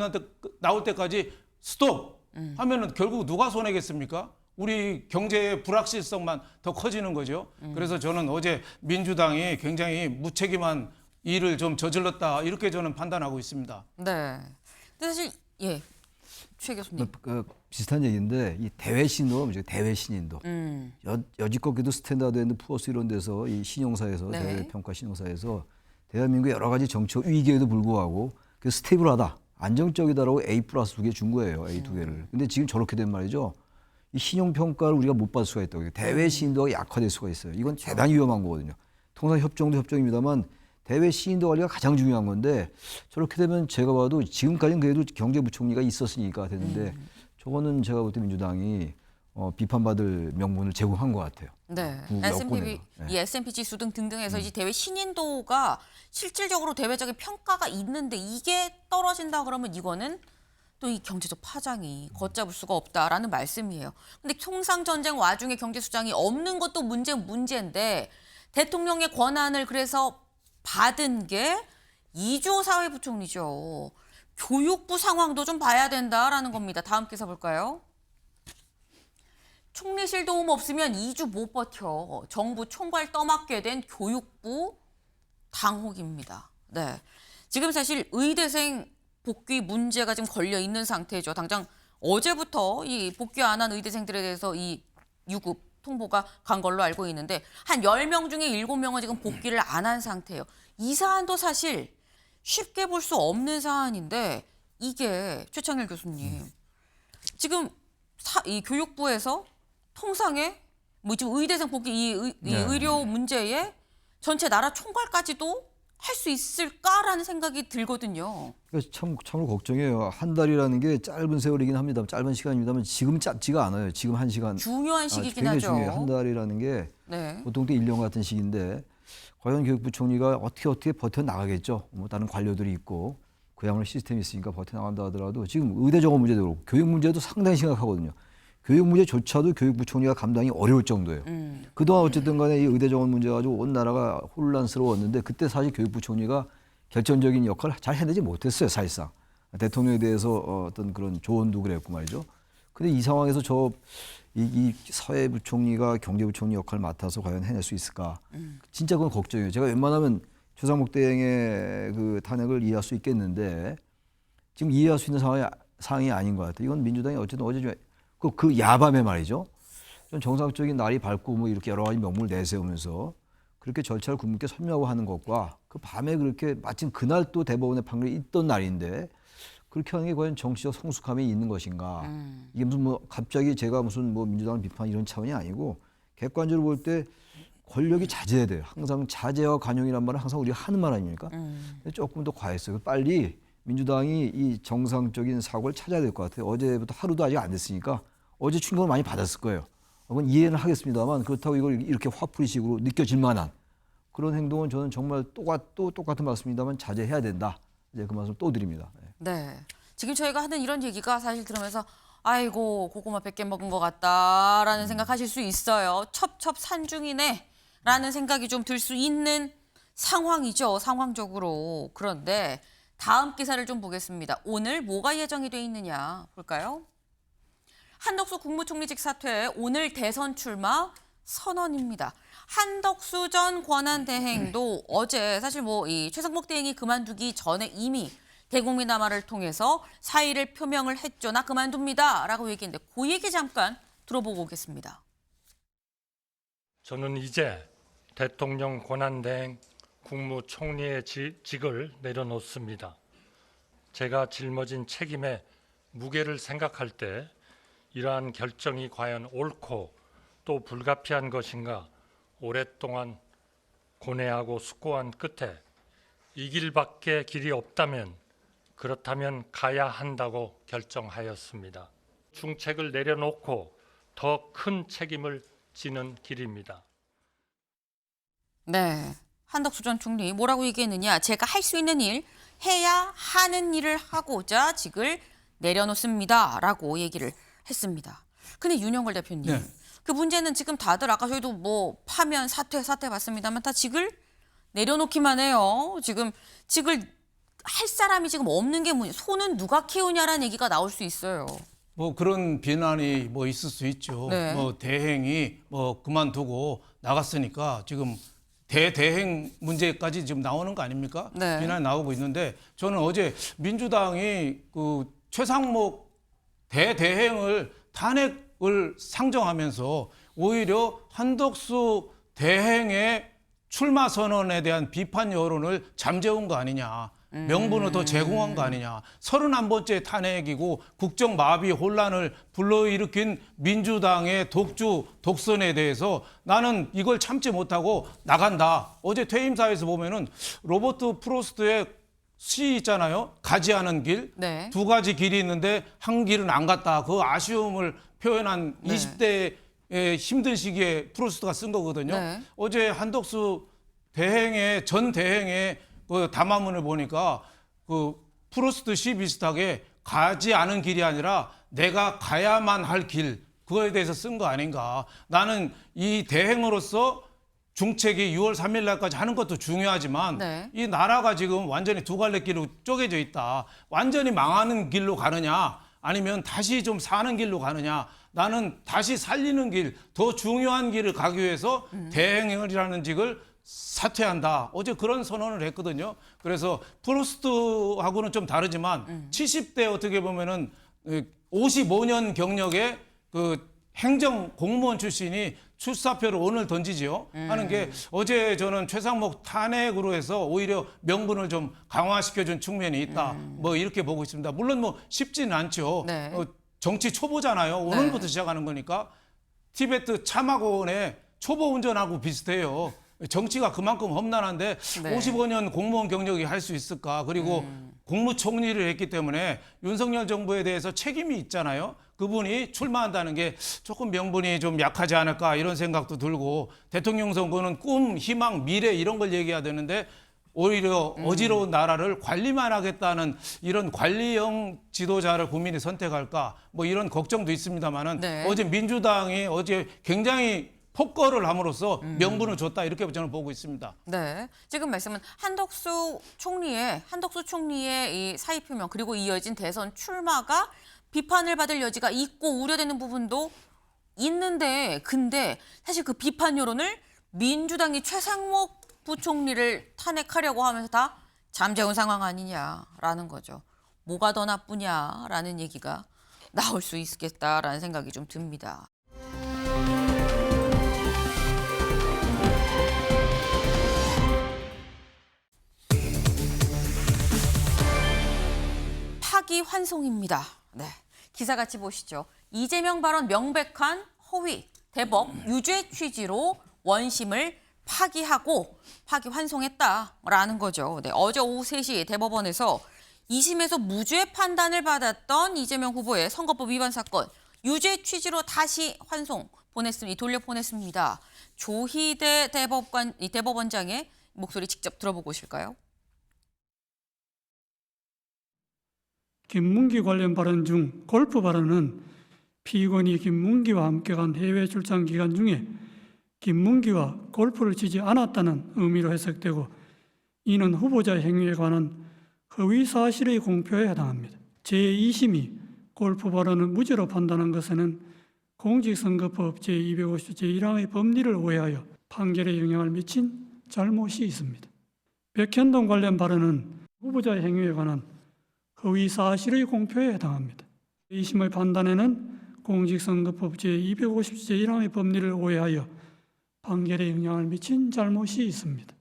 나올 때까지 스톱 하면은 결국 누가 손해겠습니까? 우리 경제의 불확실성만 더 커지는 거죠. 그래서 저는 어제 민주당이 굉장히 무책임한 일을 좀 저질렀다 이렇게 저는 판단하고 있습니다. 네. 근데 사실 예, 최 교수님. 비슷한 얘기인데 이 대외 신도가 문제, 대외 신인도. 여지껏 스탠다드 앤드 푸어스 이런 데서 이 신용사에서 네. 대외 평가 신용사에서 대한민국 여러 가지 정치적 위기에도 불구하고 그 스테이블하다, 안정적이다라고 A+2개 준 거예요. A2개를. 근데 지금 저렇게 된 말이죠. 이 신용 평가를 우리가 못 받을 수가 있다고. 대외 신도가 약화될 수가 있어요. 이건 대단히 위험한 거거든요. 통상 협정도 협정입니다만 대외 시인도 관리가 가장 중요한 건데 저렇게 되면 제가 봐도 지금까지는 그래도 경제부총리가 있었으니까 됐는데 저거는 제가 볼 때 민주당이 비판받을 명분을 제공한 것 같아요. 네. 국가 S&P, 여권에는. 네. 이 S&P 지수 등등해서 이제 대외 신인도가 실질적으로 대외적인 평가가 있는데 이게 떨어진다 그러면 이거는 또 이 경제적 파장이 걷잡을 수가 없다라는 말씀이에요. 근데 통상전쟁 와중에 경제수장이 없는 것도 문제인데 대통령의 권한을 그래서 받은 게 이주호 사회부총리죠. 교육부 상황도 좀 봐야 된다라는 겁니다. 다음 기사 볼까요? 총리실 도움 없으면 2주 못 버텨. 정부 총괄 떠맡게 된 교육부 당혹입니다. 네, 지금 사실 의대생 복귀 문제가 지금 걸려 있는 상태죠. 당장 어제부터 이 복귀 안 한 의대생들에 대해서 이 유급 통보가 간 걸로 알고 있는데 한 10명 중에 7명은 지금 복귀를 안 한 상태예요. 이 사안도 사실 쉽게 볼 수 없는 사안인데 이게 최창일 교수님 지금 이 교육부에서 통상에 뭐 지금 의대생 복귀 이 의료 문제에 전체 나라 총괄까지도 할 수 있을까라는 생각이 들거든요. 참으로 걱정이에요. 한 달이라는 게 짧은 세월이긴 합니다. 짧은 시간입니다만 지금 짧지가 않아요. 지금 한 시간. 중요한 시기긴 굉장히 하죠. 중요해요. 한 달이라는 게 네. 보통 때 1년 같은 시기인데 과연 교육부 총리가 어떻게 버텨나가겠죠. 뭐 다른 관료들이 있고 그야말로 시스템이 있으니까 버텨나간다 하더라도 지금 의대 정원 문제도 그렇고 교육 문제도 상당히 심각하거든요. 교육 문제조차도 교육부 총리가 감당이 어려울 정도예요. 그동안 어쨌든 간에 이 의대 정원 문제 가지고 온 나라가 혼란스러웠는데 그때 사실 교육부 총리가 결정적인 역할을 잘 해내지 못했어요. 사실상. 대통령에 대해서 어떤 그런 조언도 그랬고 말이죠. 근데 이 상황에서 이 사회부총리가 경제부총리 역할을 맡아서 과연 해낼 수 있을까? 진짜 그건 걱정이에요. 제가 웬만하면 최상목 대행의 그 탄핵을 이해할 수 있겠는데 지금 이해할 수 있는 상황이 아닌 것 같아요. 이건 민주당이 어쨌든 어제 좀 그 야밤에 말이죠. 좀 정상적인 날이 밝고 뭐 이렇게 여러 가지 명목을 내세우면서 그렇게 절차를 국민께 설명하고 하는 것과 그 밤에 그렇게 마침 그날 또 대법원의 판결이 있던 날인데 그렇게 하는 게 과연 정치적 성숙함이 있는 것인가? 이게 무슨 뭐 갑자기 제가 무슨 뭐 민주당을 비판 이런 차원이 아니고 객관적으로 볼 때 권력이 자제해야 돼요. 항상 자제와 관용이란 말은 항상 우리가 하는 말 아닙니까? 조금 더 과했어요. 빨리 민주당이 이 정상적인 사고를 찾아야 될 것 같아요. 어제부터 하루도 아직 안 됐으니까 어제 충격을 많이 받았을 거예요. 그건 이해는 하겠습니다만 그렇다고 이걸 이렇게 화풀이식으로 느껴질 만한 그런 행동은 저는 정말 똑같은 말씀입니다만 자제해야 된다. 이제 그 말씀 또 드립니다. 네. 지금 저희가 하는 이런 얘기가 사실 들으면서 아이고 고구마 100개 먹은 것 같다라는 생각하실 수 있어요. 첩첩산중이네라는 생각이 좀 들 수 있는 상황이죠. 상황적으로. 그런데 다음 기사를 좀 보겠습니다. 오늘 뭐가 예정이 돼 있느냐 볼까요? 한덕수 국무총리직 사퇴 오늘 대선 출마 선언입니다. 한덕수 전 권한대행도 어제 사실 뭐 이 최상목 대행이 그만두기 전에 이미 대국민담화를 통해서 사의를 표명을 했죠. 나 그만둡니다라고 얘기했는데 그 얘기 잠깐 들어보고 오겠습니다. 저는 이제 대통령 권한대행 국무총리의 직을 내려놓습니다. 제가 짊어진 책임의 무게를 생각할 때 이러한 결정이 과연 옳고 또 불가피한 것인가 오랫동안 고뇌하고 숙고한 끝에 이 길밖에 길이 없다면 그렇다면 가야 한다고 결정하였습니다. 중책을 내려놓고 더 큰 책임을 지는 길입니다. 네. 한덕수 전 총리 뭐라고 얘기했느냐. 제가 할 수 있는 일, 해야 하는 일을 하고자 직을 내려놓습니다라고 얘기를 했습니다. 근데 윤영걸 대표님, 네. 그 문제는 지금 다들 아까 저희도 뭐 파면 사퇴 봤습니다만 다 직을 내려놓기만 해요. 지금 직을 할 사람이 지금 없는 게 뭐냐. 손은 누가 키우냐라는 얘기가 나올 수 있어요. 뭐 그런 비난이 뭐 있을 수 있죠. 네. 뭐 대행이 뭐 그만두고 나갔으니까 지금 대행 문제까지 지금 나오는 거 아닙니까? 네. 비난이 나오고 있는데 저는 어제 민주당이 그 최상목 대행을 탄핵을 상정하면서 오히려 한덕수 대행의 출마 선언에 대한 비판 여론을 잠재운 거 아니냐. 명분을 더 제공한 거 아니냐. 31번째 탄핵이고 국정 마비 혼란을 불러일으킨 민주당의 독선에 대해서 나는 이걸 참지 못하고 나간다. 어제 퇴임사에서 보면은 로버트 프로스트의 시 있잖아요. 가지 않은 길. 네. 두 가지 길이 있는데 한 길은 안 갔다. 그 아쉬움을 표현한 네. 20대의 힘든 시기에 프로스트가 쓴 거거든요. 네. 어제 한덕수 전 대행의 그 담화문을 보니까 그 프로스트 시 비슷하게 가지 않은 길이 아니라 내가 가야만 할 길, 그거에 대해서 쓴 거 아닌가. 나는 이 대행으로서 중책이 6월 3일 날까지 하는 것도 중요하지만 네. 이 나라가 지금 완전히 두 갈래 길로 쪼개져 있다. 완전히 망하는 길로 가느냐 아니면 다시 좀 사는 길로 가느냐. 나는 다시 살리는 길, 더 중요한 길을 가기 위해서 대행이라는 직을 사퇴한다. 어제 그런 선언을 했거든요. 그래서 프로스트하고는 좀 다르지만 70대 어떻게 보면은 55년 경력의 그 행정 공무원 출신이 출사표를 오늘 던지지요. 하는 게 어제 저는 최상목 탄핵으로 해서 오히려 명분을 좀 강화시켜준 측면이 있다. 뭐 이렇게 보고 있습니다. 물론 뭐 쉽지는 않죠. 네. 정치 초보잖아요. 오늘부터 시작하는 거니까. 티베트 참학원의 초보 운전하고 비슷해요. 정치가 그만큼 험난한데 네. 55년 공무원 경력이 할 수 있을까? 그리고 국무총리를 했기 때문에 윤석열 정부에 대해서 책임이 있잖아요. 그분이 출마한다는 게 조금 명분이 좀 약하지 않을까 이런 생각도 들고 대통령 선거는 꿈, 희망, 미래 이런 걸 얘기해야 되는데 오히려 어지러운 나라를 관리만 하겠다는 이런 관리형 지도자를 국민이 선택할까 뭐 이런 걱정도 있습니다만은 네. 어제 민주당이 어제 굉장히 폭거를 함으로써 명분을 줬다 이렇게 저는 보고 있습니다. 네, 지금 말씀은 한덕수 총리의 이 사의 표명 그리고 이어진 대선 출마가 비판을 받을 여지가 있고 우려되는 부분도 있는데, 근데 사실 그 비판 여론을 민주당이 최상목 부총리를 탄핵하려고 하면서 다 잠재운 상황 아니냐라는 거죠. 뭐가 더 나쁘냐라는 얘기가 나올 수 있겠다라는 생각이 좀 듭니다. 파기환송입니다. 네, 기사 같이 보시죠. 이재명 발언 명백한 허위, 대법 유죄 취지로 원심을 파기하고 파기환송했다라는 거죠. 네, 어제 오후 3시 대법원에서 2심에서 무죄 판단을 받았던 이재명 후보의 선거법 위반 사건 유죄 취지로 다시 돌려보냈습니다. 조희대 대법원장의 목소리 직접 들어보고 오실까요? 김문기 관련 발언 중 골프 발언은 피의원이 김문기와 함께 간 해외 출장 기간 중에 김문기와 골프를 치지 않았다는 의미로 해석되고 이는 후보자의 행위에 관한 허위 사실의 공표에 해당합니다. 제2심이 골프 발언을 무죄로 판단한 것에는 공직선거법 제250조 제1항의 법리를 오해하여 판결에 영향을 미친 잘못이 있습니다. 백현동 관련 발언은 후보자의 행위에 관한 허위 사실의 공표에 해당합니다. 2심의 판단에는 공직선거법 제250조 제1항의 법리를 오해하여 판결에 영향을 미친 잘못이 있습니다.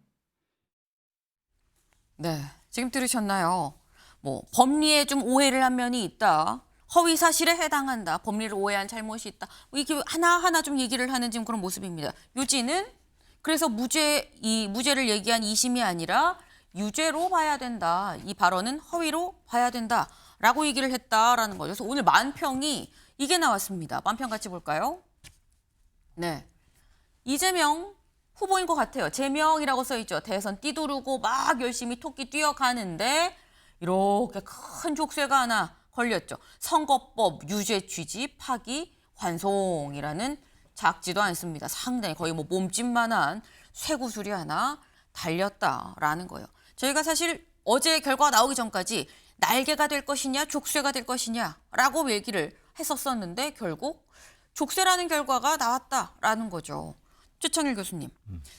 네, 지금 들으셨나요? 뭐 법리에 좀 오해를 한 면이 있다. 허위 사실에 해당한다. 법리를 오해한 잘못이 있다. 뭐 이게 하나하나 좀 얘기를 하는 지금 그런 모습입니다. 요지는 그래서 무죄를 얘기한 2심이 아니라 유죄로 봐야 된다. 이 발언은 허위로 봐야 된다라고 얘기를 했다라는 거죠. 그래서 오늘 만평이 이게 나왔습니다. 만평 같이 볼까요? 네, 이재명 후보인 것 같아요. 제명이라고 써 있죠. 대선 뛰두르고 막 열심히 토끼 뛰어가는데 이렇게 큰 족쇄가 하나 걸렸죠. 선거법 유죄 취지 파기 환송이라는 작지도 않습니다. 상당히 거의 뭐 몸집만한 쇠구슬이 하나 달렸다라는 거예요. 저희가 사실 어제 결과가 나오기 전까지 날개가 될 것이냐 족쇄가 될 것이냐라고 얘기를 했었었는데 결국 족쇄라는 결과가 나왔다라는 거죠. 최창일 교수님,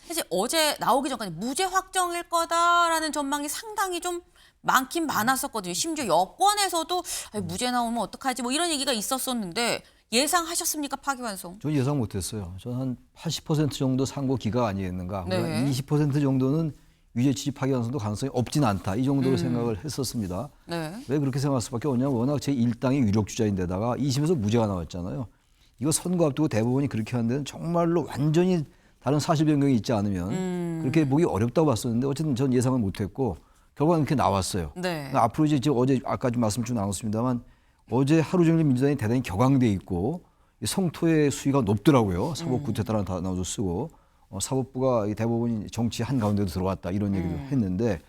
사실 어제 나오기 전까지 무죄 확정일 거다라는 전망이 상당히 좀 많긴 많았었거든요. 심지어 여권에서도 무죄 나오면 어떡하지 뭐 이런 얘기가 있었었는데 예상하셨습니까? 파기환송. 전 예상 못했어요. 저는 한 80% 정도 상고 기각 아니겠는가. 네. 20% 정도는 유죄 취지 파기환송도 가능성이 없진 않다. 이 정도로 생각을 했었습니다. 네. 왜 그렇게 생각할 수밖에 없냐면 워낙 제1당의 유력주자인데다가 2심에서 무죄가 나왔잖아요. 이거 선거 앞두고 대법원이 그렇게 하는 데는 정말로 완전히 다른 사실 변경이 있지 않으면 그렇게 보기 어렵다고 봤었는데 어쨌든 전 예상을 못했고 결과는 그렇게 나왔어요. 네. 앞으로 이제 어제 아까 좀 말씀 좀 나눴습니다만 어제 하루 종일 민주당이 대단히 격앙돼 있고 성토의 수위가 높더라고요. 사법 구태타라는 단어도 쓰고 사법부가 대법원이 정치 한가운데도 들어왔다 이런 얘기도 했는데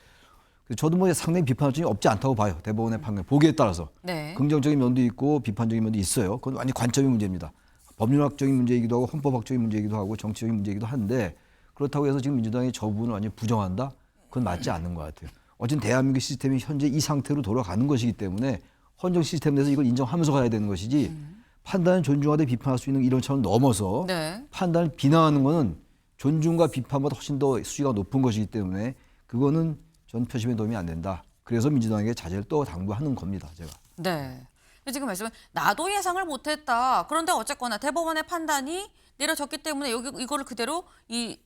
저도 뭐 상당히 비판점이 없지 않다고 봐요. 대법원의 판결 보기에 따라서 네. 긍정적인 면도 있고 비판적인 면도 있어요. 그건 완전 관점의 문제입니다. 법률학적인 문제이기도 하고 헌법학적인 문제이기도 하고 정치적인 문제이기도 한데 그렇다고 해서 지금 민주당이 저 부분을 완전히 부정한다? 그건 맞지 않는 것 같아요. 어쨌든 대한민국 시스템이 현재 이 상태로 돌아가는 것이기 때문에 헌정 시스템 내에서 이걸 인정하면서 가야 되는 것이지 판단을 존중하되 비판할 수 있는 이론처럼 넘어서 네. 판단을 비난하는 것은 존중과 비판보다 훨씬 더 수위가 높은 것이기 때문에 그거는 전 표심에 도움이 안 된다. 그래서 민주당에게 자제를 또 당부하는 겁니다. 제가. 네. 지금 말씀은 나도 예상을 못했다. 그런데 어쨌거나 대법원의 판단이 내려졌기 때문에 이거를 그대로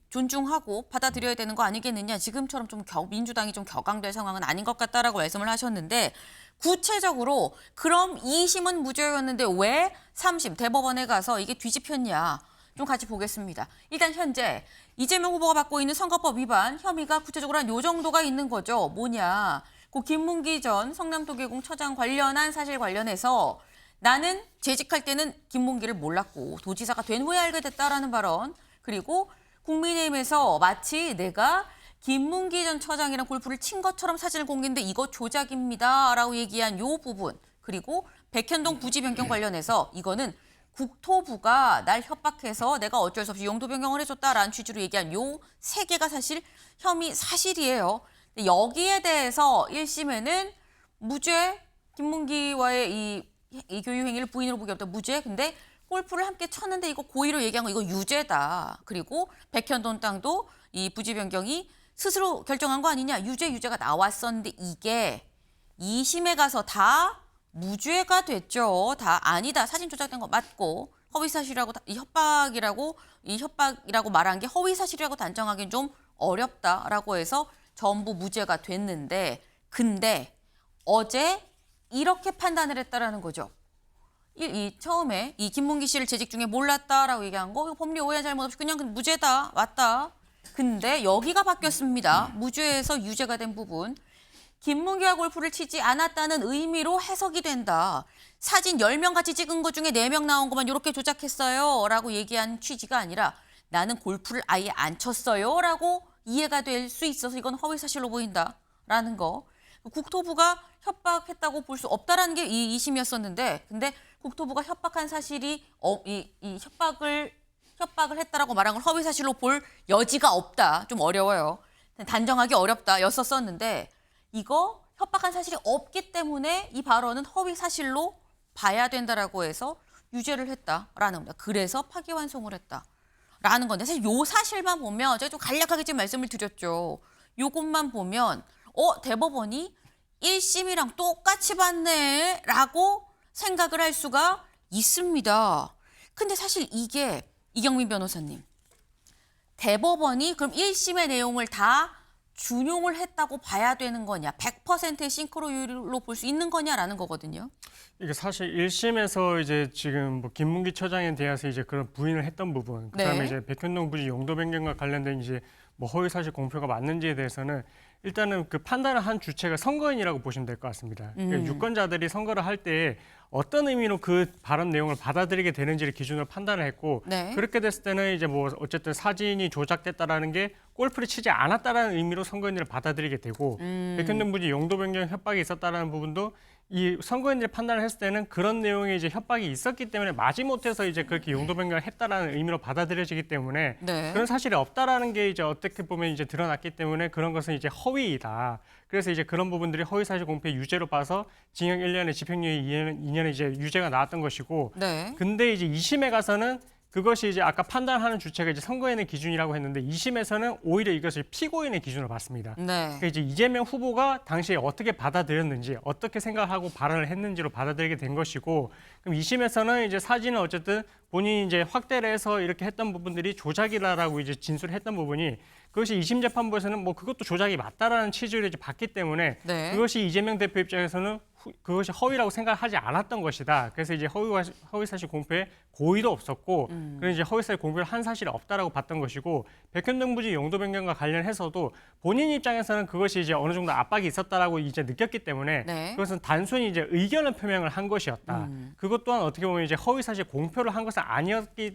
존중하고 받아들여야 되는 거 아니겠느냐. 지금처럼 좀 민주당이 좀 격앙될 상황은 아닌 것 같다라고 말씀을 하셨는데 구체적으로 그럼 2심은 무죄였는데 왜 3심 대법원에 가서 이게 뒤집혔냐. 좀 같이 보겠습니다. 일단 현재 이재명 후보가 받고 있는 선거법 위반 혐의가 구체적으로 한 요 정도가 있는 거죠. 뭐냐. 그 김문기 전 성남도계공처장 관련한 사실 관련해서 나는 재직할 때는 김문기를 몰랐고 도지사가 된 후에 알게 됐다라는 발언. 그리고 국민의힘에서 마치 내가 김문기 전 처장이랑 골프를 친 것처럼 사진을 공개했는데 이거 조작입니다. 라고 얘기한 요 부분. 그리고 백현동 부지 변경 관련해서 이거는 국토부가 날 협박해서 내가 어쩔 수 없이 용도 변경을 해줬다라는 취지로 얘기한 요 세 개가 사실 혐의 사실이에요. 근데 여기에 대해서 1심에는 무죄, 김문기와의 이 교유 행위를 부인으로 보기 없다. 무죄. 근데 골프를 함께 쳤는데 이거 고의로 얘기한 거 이거 유죄다. 그리고 백현동 땅도 이 부지 변경이 스스로 결정한 거 아니냐. 유죄가 나왔었는데 이게 2심에 가서 다 무죄가 됐죠. 다 아니다. 사진 조작된 거 맞고 허위 사실이라고 이 협박이라고 말한 게 허위 사실이라고 단정하기는 좀 어렵다라고 해서 전부 무죄가 됐는데 근데 어제 이렇게 판단을 했다라는 거죠. 처음에 이 김문기 씨를 재직 중에 몰랐다라고 얘기한 거 이거 법리 오해 잘못 없이 그냥 무죄다. 맞다. 근데 여기가 바뀌었습니다. 무죄에서 유죄가 된 부분. 김문기와 골프를 치지 않았다는 의미로 해석이 된다. 사진 10명 같이 찍은 것 중에 4명 나온 것만 이렇게 조작했어요. 라고 얘기한 취지가 아니라 나는 골프를 아예 안 쳤어요. 라고 이해가 될 수 있어서 이건 허위사실로 보인다. 라는 거. 국토부가 협박했다고 볼 수 없다라는 게 이 2심이었었는데 근데 국토부가 협박한 사실이 이 협박을 했다라고 말한 걸 허위사실로 볼 여지가 없다. 좀 어려워요. 단정하기 어렵다. 였었는데 이거 협박한 사실이 없기 때문에 이 발언은 허위 사실로 봐야 된다라고 해서 유죄를 했다라는 겁니다. 그래서 파기환송을 했다라는 건데 사실 요 사실만 보면 제가 좀 간략하게 지금 말씀을 드렸죠. 요것만 보면 대법원이 1심이랑 똑같이 봤네라고 생각을 할 수가 있습니다. 근데 사실 이게 이경민 변호사님 대법원이 그럼 1심의 내용을 다 준용을 했다고 봐야 되는 거냐, 100%의 싱크로율로 볼 수 있는 거냐라는 거거든요. 이게 사실 1심에서 이제 지금 뭐 김문기 처장에 대해서 이제 그런 부인을 했던 부분, 그다음에 네. 이제 백현동 부지 용도 변경과 관련된 이제 뭐 허위 사실 공표가 맞는지에 대해서는 일단은 그 판단을 한 주체가 선거인이라고 보시면 될 것 같습니다. 그러니까 유권자들이 선거를 할 때 어떤 의미로 그 발언 내용을 받아들이게 되는지를 기준으로 판단을 했고 네. 그렇게 됐을 때는 이제 뭐 어쨌든 사진이 조작됐다라는 게 골프를 치지 않았다라는 의미로 선거인들을 받아들이게 되고 백현동 부지 용도 변경 협박이 있었다라는 부분도 이 선거인들이 판단을 했을 때는 그런 내용의 이제 협박이 있었기 때문에 마지못해서 이제 그렇게 용도 변경을 했다라는 의미로 받아들여지기 때문에 네. 그런 사실이 없다라는 게 이제 어떻게 보면 이제 드러났기 때문에 그런 것은 이제 허위이다. 그래서 이제 그런 부분들이 허위 사실 공표의 유죄로 봐서 징역 1년에 집행유예 2년에 이제 유죄가 나왔던 것이고 네. 근데 이제 2심에 가서는 그것이 이제 아까 판단하는 주체가 이제 선거인의 기준이라고 했는데 2심에서는 오히려 이것을 피고인의 기준으로 봤습니다. 네. 그러니까 이제 이재명 후보가 당시에 어떻게 받아들였는지, 어떻게 생각하고 발언을 했는지로 받아들이게 된 것이고, 그럼 2심에서는 이제 사진을 어쨌든 본인이 이제 확대를 해서 이렇게 했던 부분들이 조작이라고 이제 진술을 했던 부분이 그것이 2심 재판부에서는 뭐 그것도 조작이 맞다라는 취지로 이제 봤기 때문에 네. 그것이 이재명 대표 입장에서는 그것이 허위라고 생각하지 않았던 것이다. 그래서 이제 허위 사실 공표에 고의도 없었고, 그런 이제 허위 사실 공표를 한 사실이 없다라고 봤던 것이고, 백현동 부지 용도 변경과 관련해서도 본인 입장에서는 그것이 이제 어느 정도 압박이 있었다라고 이제 느꼈기 때문에 네. 그것은 단순히 이제 의견을 표명을 한 것이었다. 그것 또한 어떻게 보면 이제 허위 사실 공표를 한 것은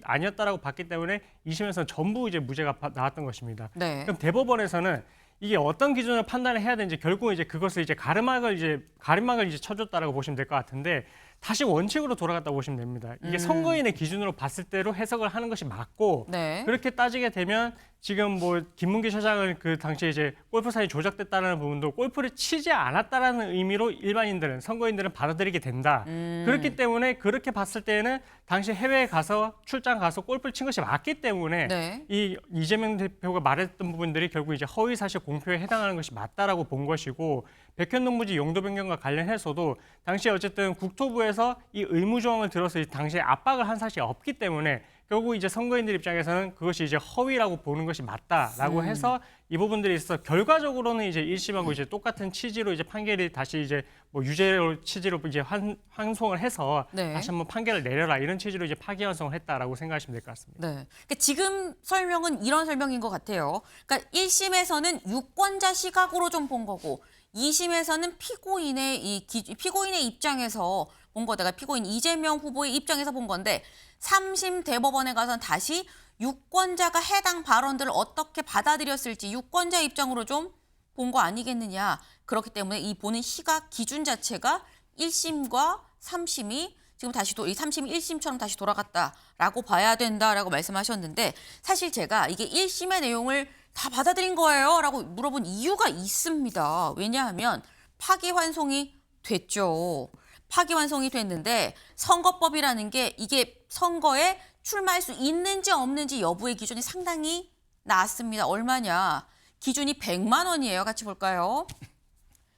아니었다라고 봤기 때문에 2심에서는 전부 이제 무죄가 나왔던 것입니다. 네. 그럼 대법원에서는 이게 어떤 기준으로 판단을 해야 되는지 결국 이제 그것을 이제 가림막을 이제 쳐줬다라고 보시면 될 것 같은데 다시 원칙으로 돌아갔다 보시면 됩니다. 이게 선거인의 기준으로 봤을 때로 해석을 하는 것이 맞고 네. 그렇게 따지게 되면 지금 뭐 김문기 처장은 그 당시에 이제 골프 사이 조작됐다는 부분도 골프를 치지 않았다라는 의미로 일반인들은 선거인들은 받아들이게 된다. 그렇기 때문에 그렇게 봤을 때는 당시 해외에 가서 출장 가서 골프를 친 것이 맞기 때문에 네. 이 이재명 대표가 말했던 부분들이 결국 이제 허위 사실 공표에 해당하는 것이 맞다라고 본 것이고 백현동 부지 용도 변경과 관련해서도 당시에 어쨌든 국토부에서 이 의무 조항을 들어서 당시에 압박을 한 사실이 없기 때문에 결국 이제 선거인들 입장에서는 그것이 이제 허위라고 보는 것이 맞다라고 해서 이 부분들이 있어서 결과적으로는 이제 1심하고 이제 똑같은 취지로 이제 판결이 다시 이제 뭐 유죄 취지로 이제 환송을 해서 네. 다시 한번 판결을 내려라 이런 취지로 이제 파기환송을 했다라고 생각하시면 될 것 같습니다. 네. 그러니까 지금 설명은 이런 설명인 것 같아요. 그러니까 1심에서는 유권자 시각으로 좀 본 거고 2심에서는 피고인의 입장에서 본 거다가 피고인 이재명 후보의 입장에서 본 건데 3심 대법원에 가서는 다시 유권자가 해당 발언들을 어떻게 받아들였을지 유권자 입장으로 좀 본 거 아니겠느냐. 그렇기 때문에 이 보는 시각 기준 자체가 1심과 3심이 지금 다시 이 3심이 1심처럼 다시 돌아갔다라고 봐야 된다라고 말씀하셨는데 사실 제가 이게 1심의 내용을 다 받아들인 거예요? 라고 물어본 이유가 있습니다. 왜냐하면 파기환송이 됐죠. 파기환송이 됐는데 선거법이라는 게 이게 선거에 출마할 수 있는지 없는지 여부의 기준이 상당히 낮습니다. 얼마냐? 기준이 100만 원이에요. 같이 볼까요?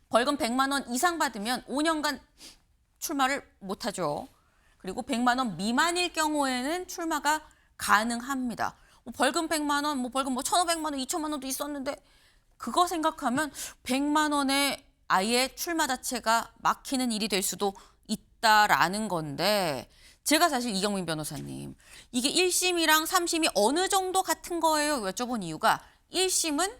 벌금 100만 원 이상 받으면 5년간 출마를 못하죠. 그리고 100만 원 미만일 경우에는 출마가 가능합니다. 벌금 100만 원, 벌금 1,500만 원, 2,000만 원도 있었는데 그거 생각하면 100만 원에 아예 출마 자체가 막히는 일이 될 수도 있다라는 건데 제가 사실 이경민 변호사님 이게 1심이랑 3심이 어느 정도 같은 거예요? 여쭤본 이유가 1심은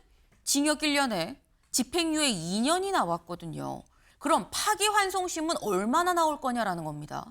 징역 1년에 집행유예 2년이 나왔거든요. 그럼 파기환송심은 얼마나 나올 거냐라는 겁니다.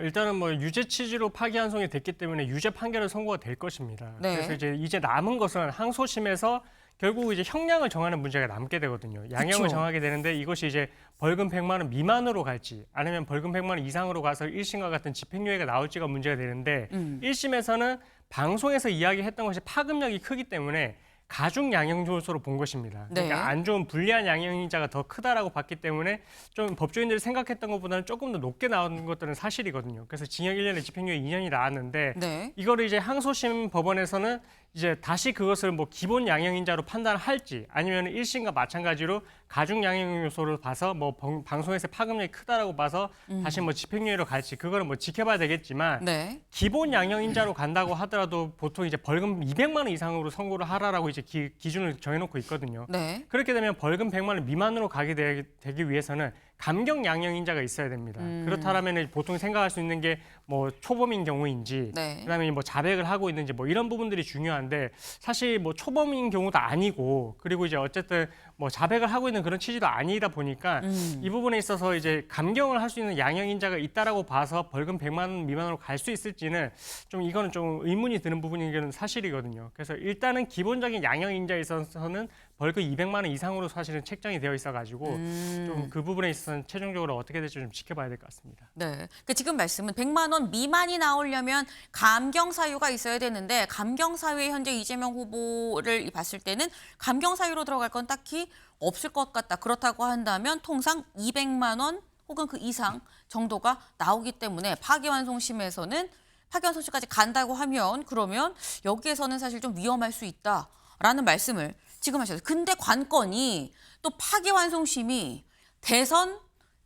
일단은 뭐 유죄 취지로 파기환송이 됐기 때문에 유죄 판결은 선고가 될 것입니다. 네. 그래서 이제 남은 것은 항소심에서 결국 이제 형량을 정하는 문제가 남게 되거든요. 양형을 그쵸. 정하게 되는데 이것이 이제 벌금 100만 원 미만으로 갈지 아니면 벌금 100만 원 이상으로 가서 1심과 같은 집행유예가 나올지가 문제가 되는데 1심에서는 방송에서 이야기했던 것이 파급력이 크기 때문에 가중 양형 요소로 본 것입니다. 네. 그러니까 안 좋은 불리한 양형인자가 더 크다라고 봤기 때문에 좀 법조인들이 생각했던 것보다는 조금 더 높게 나온 것들은 사실이거든요. 그래서 징역 1년에 집행유예 2년이 나왔는데 네. 이거를 이제 항소심 법원에서는 이제 다시 그것을 뭐 기본 양형인자로 판단할지 아니면 1심과 마찬가지로 가중 양형 요소를 봐서 뭐 방송에서 파급력이 크다라고 봐서 다시 뭐 집행유예로 갈지 그거는 뭐 지켜봐야 되겠지만 네. 기본 양형인자로 간다고 하더라도 보통 이제 벌금 200만 원 이상으로 선고를 하라라고 이제 기준을 정해놓고 있거든요. 네. 그렇게 되면 벌금 100만 원 미만으로 가게 되기 위해서는 감경 양형인자가 있어야 됩니다. 그렇다면 보통 생각할 수 있는 게 뭐 초범인 경우인지, 네. 그다음에 뭐 자백을 하고 있는지 뭐 이런 부분들이 중요한데 사실 뭐 초범인 경우도 아니고 그리고 이제 어쨌든 뭐 자백을 하고 있는 그런 취지도 아니다 보니까 이 부분에 있어서 이제 감경을 할 수 있는 양형인자가 있다라고 봐서 벌금 100만 원 미만으로 갈 수 있을지는 좀 이거는 좀 의문이 드는 부분인 게 사실이거든요. 그래서 일단은 기본적인 양형인자에 있어서는 벌금 200만 원 이상으로 사실은 책정이 되어 있어가지고 좀 그 부분에 있어서는 최종적으로 어떻게 될지 좀 지켜봐야 될 것 같습니다. 네. 그러니까 지금 말씀은 100만 원 미만이 나오려면 감경 사유가 있어야 되는데 감경 사유에 현재 이재명 후보를 봤을 때는 감경 사유로 들어갈 건 딱히 없을 것 같다. 그렇다고 한다면 통상 200만 원 혹은 그 이상 정도가 나오기 때문에 파기환송심에서는 파기환송심까지 간다고 하면 그러면 여기에서는 사실 좀 위험할 수 있다라는 말씀을 지금 하셨어요. 근데 관건이 또 파기환송심이 대선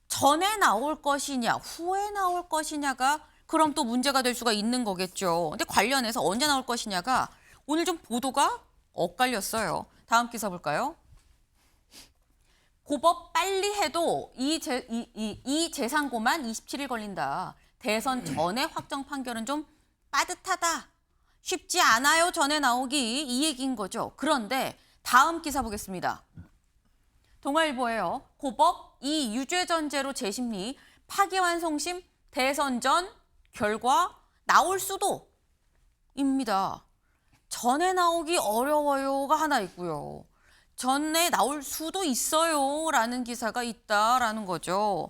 전에 나올 것이냐 후에 나올 것이냐가 그럼 또 문제가 될 수가 있는 거겠죠. 근데 관련해서 언제 나올 것이냐가 오늘 좀 보도가 엇갈렸어요. 다음 기사 볼까요? 고법 빨리 해도 이 재상고만 27일 걸린다. 대선 전에 확정 판결은 좀 빠듯하다. 쉽지 않아요. 전에 나오기 이 얘기인 거죠. 그런데 다음 기사 보겠습니다. 동아일보예요. 고법 이 유죄전제로 재심리 파기환송심 대선 전 결과 나올 수도입니다. 전에 나오기 어려워요가 하나 있고요. 전에 나올 수도 있어요라는 기사가 있다라는 거죠.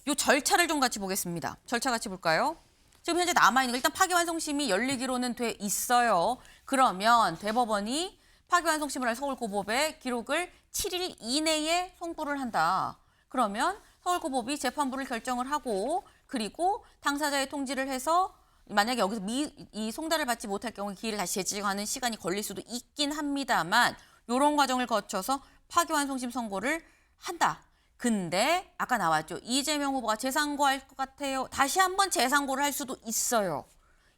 요 절차를 좀 같이 보겠습니다. 절차 같이 볼까요? 지금 현재 남아있는 거 일단 파기환송심이 열리기로는 돼 있어요. 그러면 대법원이 파기환송심을 할 서울고법에 기록을 7일 이내에 송부를 한다. 그러면 서울고법이 재판부를 결정을 하고 그리고 당사자의 통지를 해서 만약에 여기서 이 송달을 받지 못할 경우 기일을 다시 재지정하는 시간이 걸릴 수도 있긴 합니다만 이런 과정을 거쳐서 파기환송심 선고를 한다. 근데 아까 나왔죠. 이재명 후보가 재상고할 것 같아요. 다시 한번 재상고를 할 수도 있어요.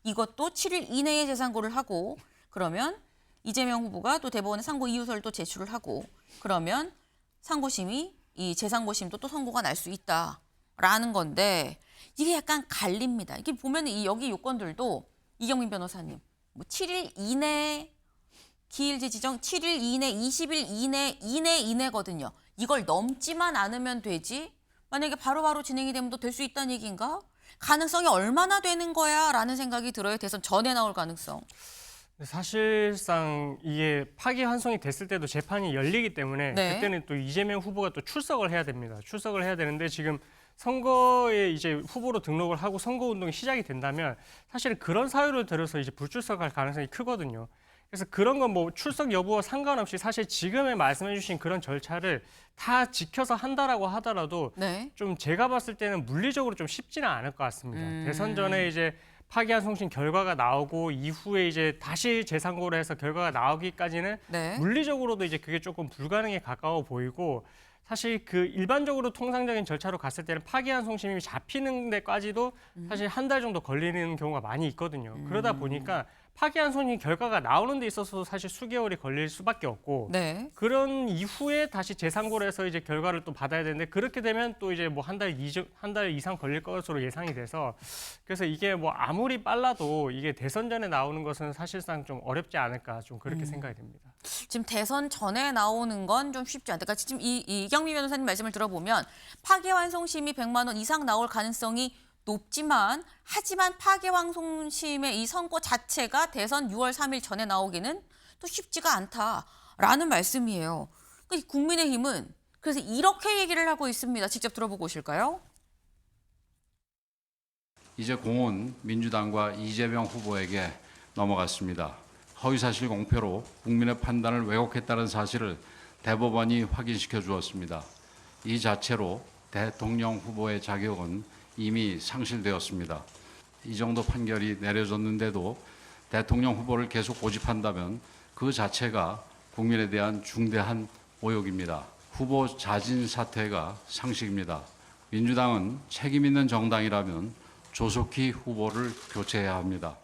이것도 7일 이내에 재상고를 하고 그러면 이재명 후보가 또 대법원에 상고 이유서를 또 제출을 하고 그러면 상고심이 이 재상고심도 또 선고가 날 수 있다라는 건데 이게 약간 갈립니다. 이게 보면 이 여기 요건들도 이경민 변호사님 뭐 7일 이내 기일제 지정 7일 이내 20일 이내거든요. 이걸 넘지만 않으면 되지 만약에 바로바로 진행이 되면 또 될 수 있다는 얘기인가? 가능성이 얼마나 되는 거야? 라는 생각이 들어요. 대선 전에 나올 가능성. 사실상 이게 파기환송이 됐을 때도 재판이 열리기 때문에 네. 그때는 또 이재명 후보가 또 출석을 해야 됩니다. 출석을 해야 되는데 지금 선거에 이제 후보로 등록을 하고 선거 운동이 시작이 된다면 사실은 그런 사유를 들어서 이제 불출석할 가능성이 크거든요. 그래서 그런 건 뭐 출석 여부와 상관없이 사실 지금에 말씀해주신 그런 절차를 다 지켜서 한다라고 하더라도 네. 좀 제가 봤을 때는 물리적으로 좀 쉽지는 않을 것 같습니다. 대선 전에 이제 파기환송심 결과가 나오고 이후에 이제 다시 재상고를 해서 결과가 나오기까지는 네. 물리적으로도 이제 그게 조금 불가능에 가까워 보이고 사실 그 일반적으로 통상적인 절차로 갔을 때는 파기환송심이 잡히는 데까지도 사실 한 달 정도 걸리는 경우가 많이 있거든요. 그러다 보니까 파기환송심 결과가 나오는 데 있어서도 사실 수개월이 걸릴 수밖에 없고 네. 그런 이후에 다시 재상고를 해서 이제 결과를 또 받아야 되는데 그렇게 되면 또 이제 뭐 한 달 이상 걸릴 것으로 예상이 돼서 그래서 이게 뭐 아무리 빨라도 이게 대선 전에 나오는 것은 사실상 좀 어렵지 않을까 좀 그렇게 생각이 됩니다. 지금 대선 전에 나오는 건 좀 쉽지 않다. 그러니까 지금 이경미 변호사님 말씀을 들어보면 파기환송심이 100만 원 이상 나올 가능성이 하지만 파기환송심의 이 선고 자체가 대선 6월 3일 전에 나오기는 또 쉽지가 않다라는 말씀이에요. 그러니까 국민의힘은 그래서 이렇게 얘기를 하고 있습니다. 직접 들어보고 오실까요? 이제 공은 민주당과 이재명 후보에게 넘어갔습니다. 허위사실 공표로 국민의 판단을 왜곡했다는 사실을 대법원이 확인시켜 주었습니다. 이 자체로 대통령 후보의 자격은 이미 상실되었습니다. 이 정도 판결이 내려졌는데도 대통령 후보를 계속 고집한다면 그 자체가 국민에 대한 중대한 모욕입니다. 후보 자진 사퇴가 상식입니다. 민주당은 책임 있는 정당이라면 조속히 후보를 교체해야 합니다.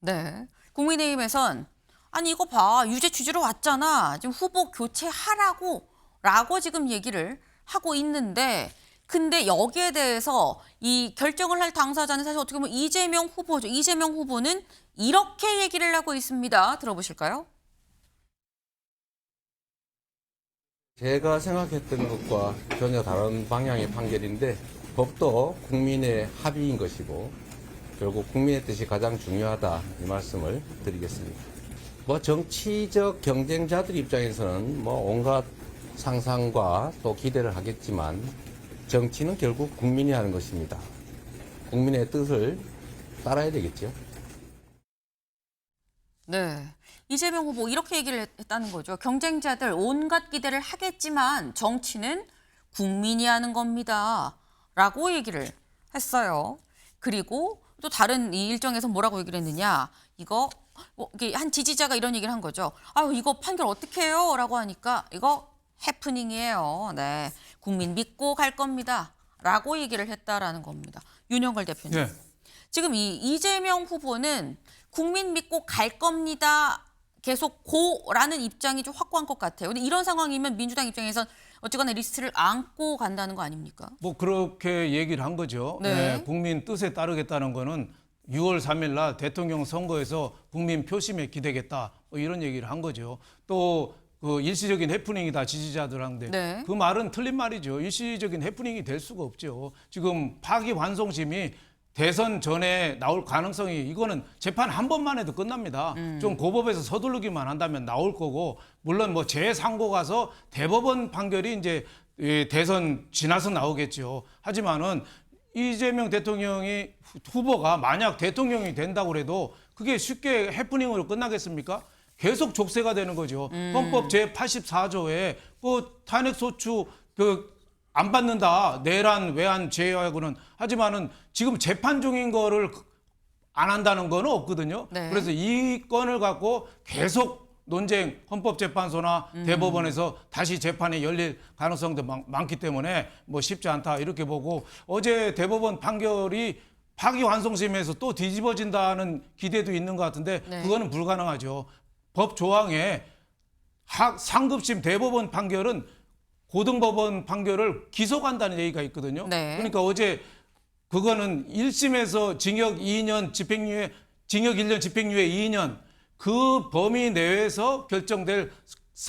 네. 국민의힘에선 아니 이거 봐. 유죄 취지로 왔잖아. 지금 후보 교체하라고 지금 얘기를 하고 있는데 근데 여기에 대해서 이 결정을 할 당사자는 사실 어떻게 보면 이재명 후보죠. 이재명 후보는 이렇게 얘기를 하고 있습니다. 들어보실까요? 제가 생각했던 것과 전혀 다른 방향의 판결인데 법도 국민의 합의인 것이고 결국 국민의 뜻이 가장 중요하다 이 말씀을 드리겠습니다. 뭐 정치적 경쟁자들 입장에서는 뭐 온갖 상상과 또 기대를 하겠지만 정치는 결국 국민이 하는 것입니다. 국민의 뜻을 따라야 되겠죠. 네. 이재명 후보 이렇게 얘기를 했다는 거죠. 경쟁자들 온갖 기대를 하겠지만 정치는 국민이 하는 겁니다. 라고 얘기를 했어요. 그리고 또 다른 이 일정에서 뭐라고 얘기를 했느냐. 이거 이게 한 지지자가 이런 얘기를 한 거죠. 아유 이거 판결 어떻게 해요? 라고 하니까 이거 해프닝이에요. 네. 국민 믿고 갈 겁니다. 라고 얘기를 했다라는 겁니다. 윤영걸 대표님. 네. 지금 이 이재명 후보는 국민 믿고 갈 겁니다. 계속 고라는 입장이 좀 확고한 것 같아요. 근데 이런 상황이면 민주당 입장에선 어쨌거나 리스트를 안고 간다는 거 아닙니까? 뭐 그렇게 얘기를 한 거죠. 네. 네, 국민 뜻에 따르겠다는 거는 6월 3일 날 대통령 선거에서 국민 표심에 기대겠다. 뭐 이런 얘기를 한 거죠. 또 그 일시적인 해프닝이다 지지자들한테 네. 그 말은 틀린 말이죠. 일시적인 해프닝이 될 수가 없죠. 지금 파기환송심이 대선 전에 나올 가능성이 이거는 재판 한 번만 해도 끝납니다. 좀 고법에서 서두르기만 한다면 나올 거고 물론 뭐 재상고 가서 대법원 판결이 이제 대선 지나서 나오겠죠. 하지만은 이재명 대통령이 후보가 만약 대통령이 된다고 해도 그게 쉽게 해프닝으로 끝나겠습니까? 계속 족쇄가 되는 거죠. 헌법 제84조에 그 탄핵소추 안 받는다. 내란, 외환 제외하고는. 하지만은 지금 재판 중인 거를 안 한다는 건 없거든요. 네. 그래서 이 건을 갖고 계속 논쟁, 헌법재판소나 대법원에서 다시 재판이 열릴 가능성도 많기 때문에 뭐 쉽지 않다 이렇게 보고, 어제 대법원 판결이 파기환송심에서 또 뒤집어진다는 기대도 있는 것 같은데 네. 그거는 불가능하죠. 법 조항에 상급심 대법원 판결은 고등법원 판결을 기소한다는 얘기가 있거든요. 네. 그러니까 어제 그거는 1심에서 징역 2년 집행유예, 징역 1년 집행유예 2년 그 범위 내에서 결정될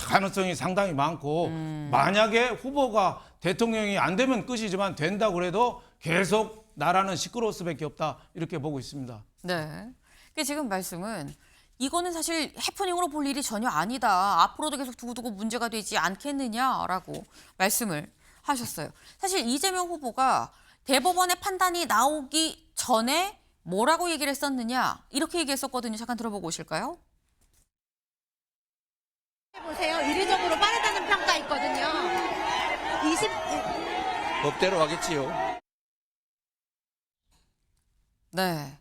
가능성이 상당히 많고, 만약에 후보가 대통령이 안 되면 끝이지만 된다고 해도 계속 나라는 시끄러울 수밖에 없다 이렇게 보고 있습니다. 네. 그 지금 말씀은 이거는 사실 해프닝으로 볼 일이 전혀 아니다. 앞으로도 계속 두고두고 문제가 되지 않겠느냐라고 말씀을 하셨어요. 사실 이재명 후보가 대법원의 판단이 나오기 전에 뭐라고 얘기를 했었느냐 이렇게 얘기했었거든요. 잠깐 들어보고 오실까요? 보세요. 이례적으로 빠르다는 평가 있거든요. 법대로 하겠지요. 네.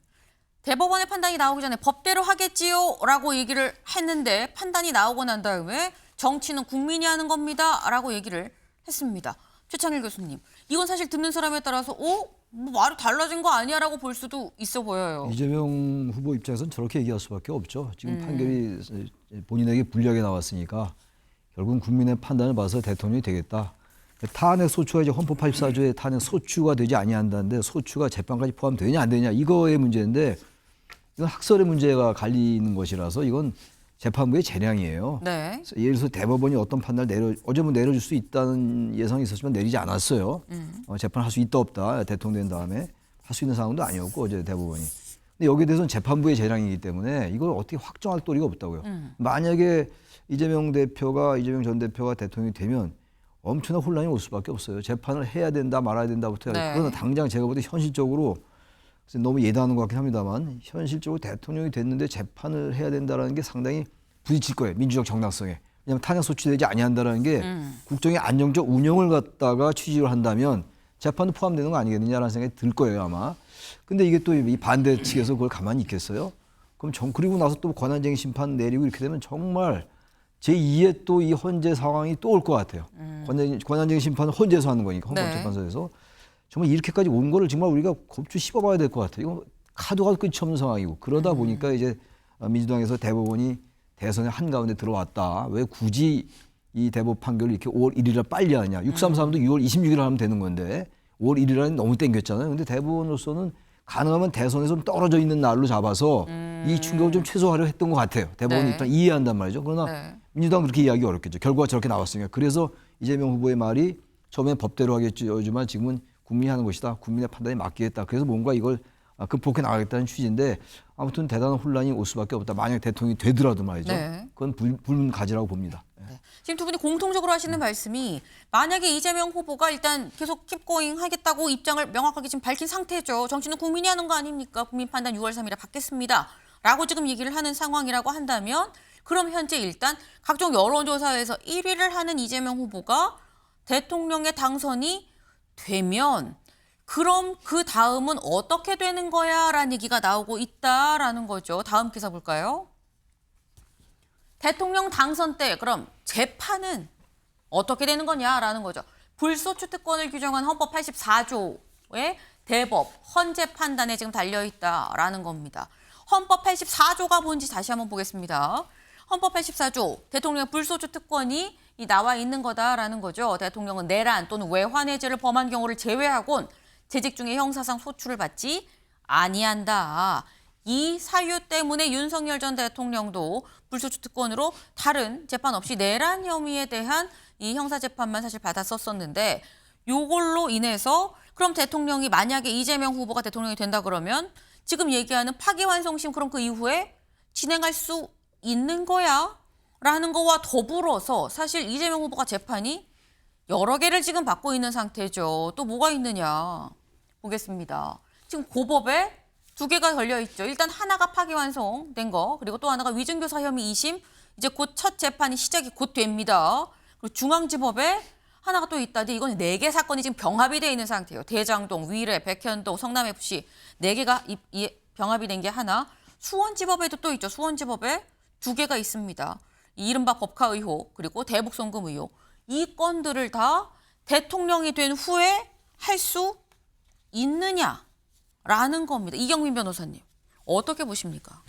대법원의 판단이 나오기 전에 법대로 하겠지요 라고 얘기를 했는데, 판단이 나오고 난 다음에 정치는 국민이 하는 겁니다 라고 얘기를 했습니다. 최창일 교수님, 이건 사실 듣는 사람에 따라서 뭐 말이 달라진 거 아니야 라고 볼 수도 있어 보여요. 이재명 후보 입장에서는 저렇게 얘기할 수밖에 없죠. 지금 판결이 본인에게 불리하게 나왔으니까 결국은 국민의 판단을 봐서 대통령이 되겠다. 탄핵 소추가 이제 헌법 84조에 탄핵 소추가 되지 아니한다는데 소추가 재판까지 포함되냐 안 되냐 이거의 문제인데, 이건 학설의 문제가 갈리는 것이라서 이건 재판부의 재량이에요. 네. 예를 들어서 대법원이 어떤 판단을 어제는 내려줄 수 있다는 예상이 있었지만 내리지 않았어요. 재판할 수 있다 없다 대통령 된 다음에 할 수 있는 상황도 아니었고 어제 대법원이. 근데 여기에 대해서는 재판부의 재량이기 때문에 이걸 어떻게 확정할 도리가 없다고요. 만약에 이재명 전 대표가 대통령이 되면 엄청난 혼란이 올 수밖에 없어요. 재판을 해야 된다 말아야 된다부터. 네. 그러나 당장 제가 볼 때 현실적으로 너무 예단하는 것 같긴 합니다만 현실적으로 대통령이 됐는데 재판을 해야 된다는 게 상당히 부딪힐 거예요. 민주적 정당성에. 왜냐하면 탄핵 소추되지 아니한다는 게 국정의 안정적 운영을 갖다가 취지를 한다면 재판도 포함되는 거 아니겠느냐라는 생각이 들 거예요 아마. 근데 이게 또 이 반대 측에서 그걸 가만히 있겠어요? 그럼 그리고 나서 또 권한쟁의 심판 내리고 이렇게 되면 정말 제2의 또 이 헌재 상황이 또 올 것 같아요. 권한쟁의 심판은 헌재에서 하는 거니까 헌법재판소에서. 정말 이렇게까지 온 거를 정말 우리가 곱주 씹어봐야 될 것 같아요. 이거 카드가 끝이 없는 상황이고, 그러다 보니까 이제 민주당에서 대법원이 대선의 한가운데 들어왔다. 왜 굳이 이 대법 판결을 이렇게 5월 1일에 빨리 하냐. 633도 6월 26일 하면 되는 건데 5월 1일은 너무 땡겼잖아요. 근데 대법원으로서는 가능하면 대선에서 좀 떨어져 있는 날로 잡아서 이 충격을 좀 최소화하려 했던 것 같아요. 대법원이 일단 이해한단 말이죠. 그러나 민주당 그렇게 이야기하기 어렵겠죠. 결과가 저렇게 나왔으니까. 그래서 이재명 후보의 말이 처음엔 법대로 하겠지만 지금은 국민이 하는 것이다. 국민의 판단에 맡기겠다. 그래서 뭔가 이걸 극복해 나가겠다는 취지인데, 아무튼 대단한 혼란이 올 수밖에 없다. 만약 대통령이 되더라도 말이죠. 네. 그건 불문가지라고 봅니다. 네. 지금 두 분이 공통적으로 하시는 말씀이, 만약에 이재명 후보가 일단 계속 킵고잉 하겠다고 입장을 명확하게 지금 밝힌 상태죠. 정치는 국민이 하는 거 아닙니까? 국민 판단 6월 3일에 받겠습니다 라고 지금 얘기를 하는 상황이라고 한다면, 그럼 현재 일단 각종 여론조사에서 1위를 하는 이재명 후보가 대통령의 당선이 되면 그럼 그 다음은 어떻게 되는 거야? 라는 얘기가 나오고 있다라는 거죠. 다음 기사 볼까요? 대통령 당선 때 그럼 재판은 어떻게 되는 거냐라는 거죠. 불소추 특권을 규정한 헌법 84조의 대법, 헌재 판단에 지금 달려있다라는 겁니다. 헌법 84조가 뭔지 다시 한번 보겠습니다. 헌법 84조, 대통령 불소추 특권이 나와 있는 거다라는 거죠. 대통령은 내란 또는 외환해제를 범한 경우를 제외하곤 재직 중에 형사상 소추를 받지 아니한다. 이 사유 때문에 윤석열 전 대통령도 불소추 특권으로 다른 재판 없이 내란 혐의에 대한 이 형사재판만 사실 받았었는데, 요걸로 인해서 그럼 대통령이 만약에 이재명 후보가 대통령이 된다 그러면 지금 얘기하는 파기환송심, 그럼 그 이후에 진행할 수 있는 거야? 라는 거와 더불어서 사실 이재명 후보가 재판이 여러 개를 지금 받고 있는 상태죠. 또 뭐가 있느냐 보겠습니다. 지금 고법에 2개가 걸려 있죠. 일단 하나가 파기환송된 거, 그리고 또 하나가 위증교사 혐의 2심, 이제 곧 첫 재판이 시작이 곧 됩니다. 그리고 중앙지법에 하나가 또 있다는데 이건 4개 사건이 지금 병합이 돼 있는 상태예요. 대장동, 위례, 백현동, 성남FC 4개가 병합이 된 게 하나. 수원지법에도 또 있죠. 수원지법에 2개가 있습니다. 이른바 법카 의혹, 그리고 대북송금 의혹. 이 건들을 다 대통령이 된 후에 할 수 있느냐라는 겁니다. 이경민 변호사님, 어떻게 보십니까?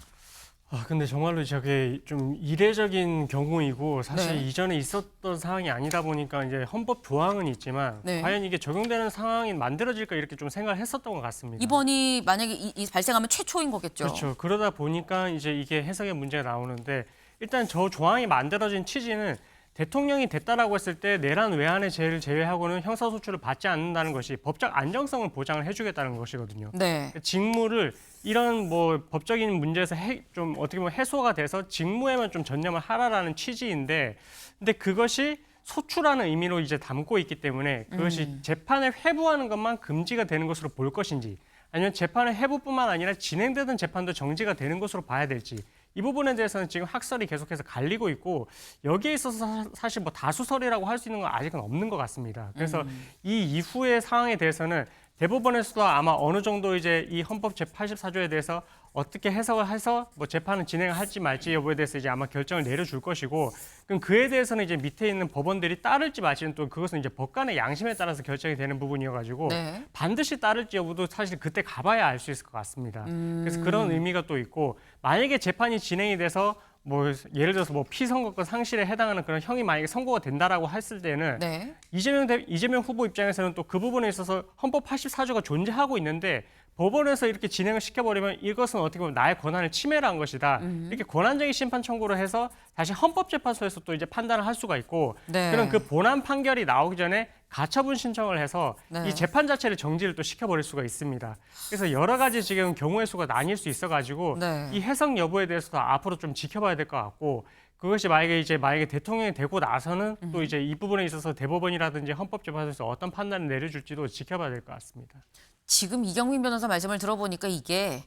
근데 정말로 저게 좀 이례적인 경우이고 사실 네. 이전에 있었던 상황이 아니다 보니까 이제 헌법 조항은 있지만 네. 과연 이게 적용되는 상황이 만들어질까 이렇게 좀 생각을 했었던 것 같습니다. 이번이 만약에 이 발생하면 최초인 거겠죠. 그렇죠. 그러다 보니까 이제 이게 해석의 문제가 나오는데 일단 저 조항이 만들어진 취지는 대통령이 됐다라고 했을 때 내란 외환의 죄를 제외하고는 형사소출을 받지 않는다는 것이 법적 안정성을 보장을 해주겠다는 것이거든요. 네. 직무를 이런 뭐 법적인 문제에서 좀 어떻게 보면 해소가 돼서 직무에만 좀 전념을 하라라는 취지인데, 근데 그것이 소추라는 의미로 이제 담고 있기 때문에 그것이 재판을 회부하는 것만 금지가 되는 것으로 볼 것인지, 아니면 재판의 회부뿐만 아니라 진행되던 재판도 정지가 되는 것으로 봐야 될지, 이 부분에 대해서는 지금 학설이 계속해서 갈리고 있고 여기에 있어서 사실 뭐 다수설이라고 할 수 있는 건 아직은 없는 것 같습니다. 그래서 이 이후의 상황에 대해서는 대법원에서도 아마 어느 정도 이제 이 헌법 제84조에 대해서 어떻게 해석을 해서 뭐 재판을 진행을 할지 말지 여부에 대해서 이제 아마 결정을 내려줄 것이고, 그럼 그에 대해서는 이제 밑에 있는 법원들이 따를지 말지는 또 그것은 이제 법관의 양심에 따라서 결정이 되는 부분이어가지고 네. 반드시 따를지 여부도 사실 그때 가봐야 알 수 있을 것 같습니다. 그래서 그런 의미가 또 있고, 만약에 재판이 진행이 돼서 뭐 예를 들어서 뭐 피선거권 상실에 해당하는 그런 형이 만약에 선고가 된다라고 했을 때는 네. 이재명 후보 입장에서는 또 그 부분에 있어서 헌법 84조가 존재하고 있는데 법원에서 이렇게 진행을 시켜버리면 이것은 어떻게 보면 나의 권한을 침해를 한 것이다. 이렇게 권한쟁의 심판 청구를 해서 다시 헌법재판소에서 또 이제 판단을 할 수가 있고, 네. 그런 그 본안 판결이 나오기 전에 가처분 신청을 해서 네. 이 재판 자체를 정지를 또 시켜버릴 수가 있습니다. 그래서 여러 가지 지금 경우의 수가 나뉠 수 있어가지고 네. 이 해석 여부에 대해서도 앞으로 좀 지켜봐야 될 것 같고, 그것이 만약에 대통령이 되고 나서는 또 이제 이 부분에 있어서 대법원이라든지 헌법재판소에서 어떤 판단을 내려줄지도 지켜봐야 될 것 같습니다. 지금 이경민 변호사 말씀을 들어보니까 이게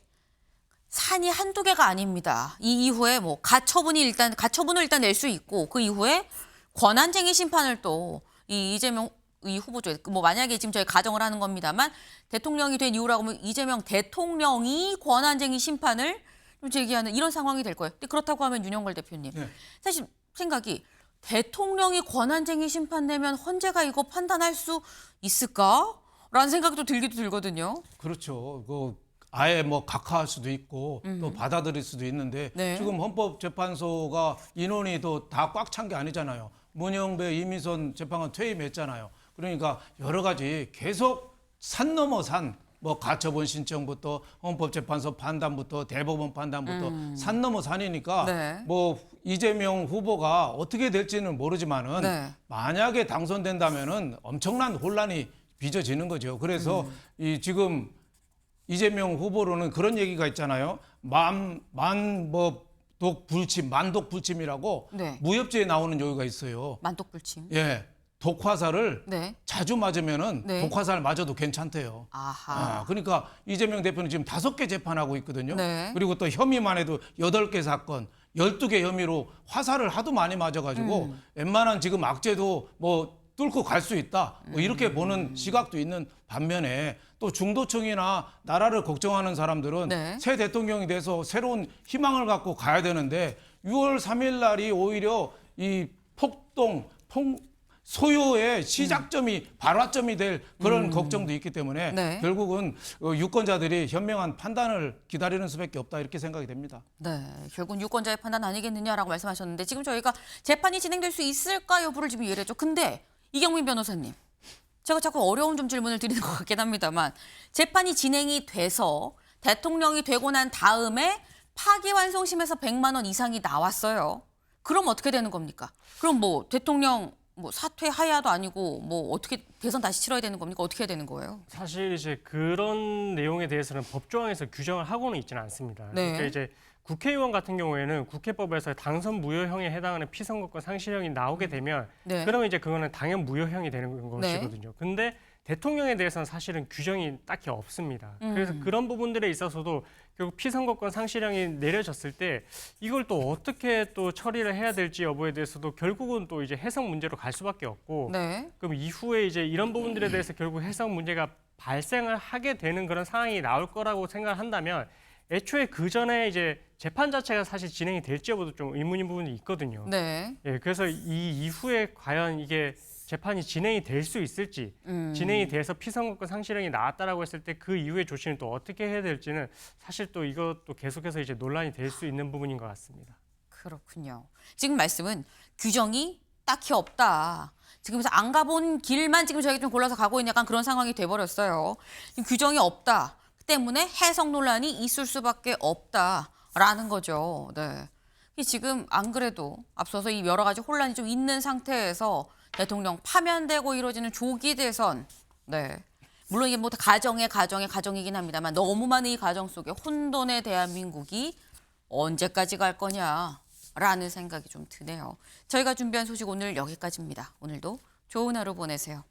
산이 한두 개가 아닙니다. 이 이후에 뭐 가처분을 일단 낼 수 있고, 그 이후에 권한쟁의 심판을 또 이 이재명 이 후보죠. 뭐 만약에 지금 저희 가정을 하는 겁니다만 대통령이 된 이후라고 하면 이재명 대통령이 권한쟁의 심판을 제기하는 이런 상황이 될 거예요. 근데 그렇다고 하면 윤영걸 대표님, 네. 사실 생각이 대통령이 권한쟁의 심판 내면 헌재가 이거 판단할 수 있을까? 라는 생각도 들기도 들거든요. 그렇죠. 아예 뭐 각하할 수도 있고 또 받아들일 수도 있는데 네. 지금 헌법재판소가 인원이 다 꽉 찬 게 아니잖아요. 문영배, 이미선 재판관 퇴임했잖아요. 그러니까 여러 가지 계속 산 넘어 산, 뭐 가처분 신청부터 헌법재판소 판단부터 대법원 판단부터 산 넘어 산이니까 네. 뭐 이재명 후보가 어떻게 될지는 모르지만은 네. 만약에 만약에 당선된다면은 엄청난 혼란이 빚어지는 거죠. 그래서 이 지금 이재명 후보로는 그런 얘기가 있잖아요. 만독불침이라고 네. 무협지에 나오는 용어가 있어요. 만독불침. 예, 독화살을 네. 자주 맞으면은 네. 독화살 맞아도 괜찮대요. 아하. 그러니까 이재명 대표는 지금 5개 재판하고 있거든요. 네. 그리고 또 혐의만 해도 8개 사건, 12개 혐의로 화살을 하도 많이 맞아가지고 웬만한 지금 악재도 뭐 뚫고 갈 수 있다. 뭐 이렇게 보는 시각도 있는 반면에 또 중도층이나 나라를 걱정하는 사람들은 네. 새 대통령이 돼서 새로운 희망을 갖고 가야 되는데 6월 3일 날이 오히려 이 소요의 시작점이 발화점이 될 그런 걱정도 있기 때문에 네. 결국은 유권자들이 현명한 판단을 기다리는 수밖에 없다 이렇게 생각이 됩니다. 네, 결국은 유권자의 판단 아니겠느냐라고 말씀하셨는데 지금 저희가 재판이 진행될 수 있을까 여부를 지금 얘기했죠. 근데 이경민 변호사님, 제가 자꾸 어려운 좀 질문을 드리는 것 같긴 합니다만 재판이 진행이 돼서 대통령이 되고 난 다음에 파기환송심에서 100만 원 이상이 나왔어요. 그럼 어떻게 되는 겁니까? 그럼 뭐 대통령 뭐 사퇴 하야도 아니고 뭐 어떻게 대선 다시 치러야 되는 겁니까? 어떻게 해야 되는 거예요? 사실 이제 그런 내용에 대해서는 법조항에서 규정을 하고는 있지는 않습니다. 네. 그러니까 이제 국회의원 같은 경우에는 국회법에서 당선 무효형에 해당하는 피선거권 상실형이 나오게 되면 네. 그러면 이제 그거는 당연 무효형이 되는 것이거든요. 근데 대통령에 대해서는 사실은 규정이 딱히 없습니다. 그래서 그런 부분들에 있어서도 결국 피선거권 상실형이 내려졌을 때 이걸 또 어떻게 또 처리를 해야 될지 여부에 대해서도 결국은 또 이제 해석 문제로 갈 수밖에 없고 네. 그럼 이후에 이제 이런 부분들에 대해서 결국 해석 문제가 발생을 하게 되는 그런 상황이 나올 거라고 생각을 한다면 애초에 그 전에 이제 재판 자체가 사실 진행이 될지 여부도 좀 의문인 부분이 있거든요. 네. 예, 그래서 이 이후에 과연 이게 재판이 진행이 될 수 있을지, 진행이 돼서 피선거권 상실형이 나왔다라고 했을 때 그 이후의 조치는 또 어떻게 해야 될지는 사실 또 이것도 계속해서 이제 논란이 될 수 있는 부분인 것 같습니다. 그렇군요. 지금 말씀은 규정이 딱히 없다. 지금 그래서 안 가본 길만 지금 저희가 좀 골라서 가고 있는 약간 그런 상황이 돼버렸어요. 규정이 없다 때문에 해석 논란이 있을 수밖에 없다라는 거죠. 네. 지금 안 그래도 앞서서 이 여러 가지 혼란이 좀 있는 상태에서 대통령 파면되고 이루어지는 조기 대선. 네. 물론 이게 뭐 가정이긴 합니다만 너무 많은 이 가정 속에 혼돈의 대한민국이 언제까지 갈 거냐라는 생각이 좀 드네요. 저희가 준비한 소식 오늘 여기까지입니다. 오늘도 좋은 하루 보내세요.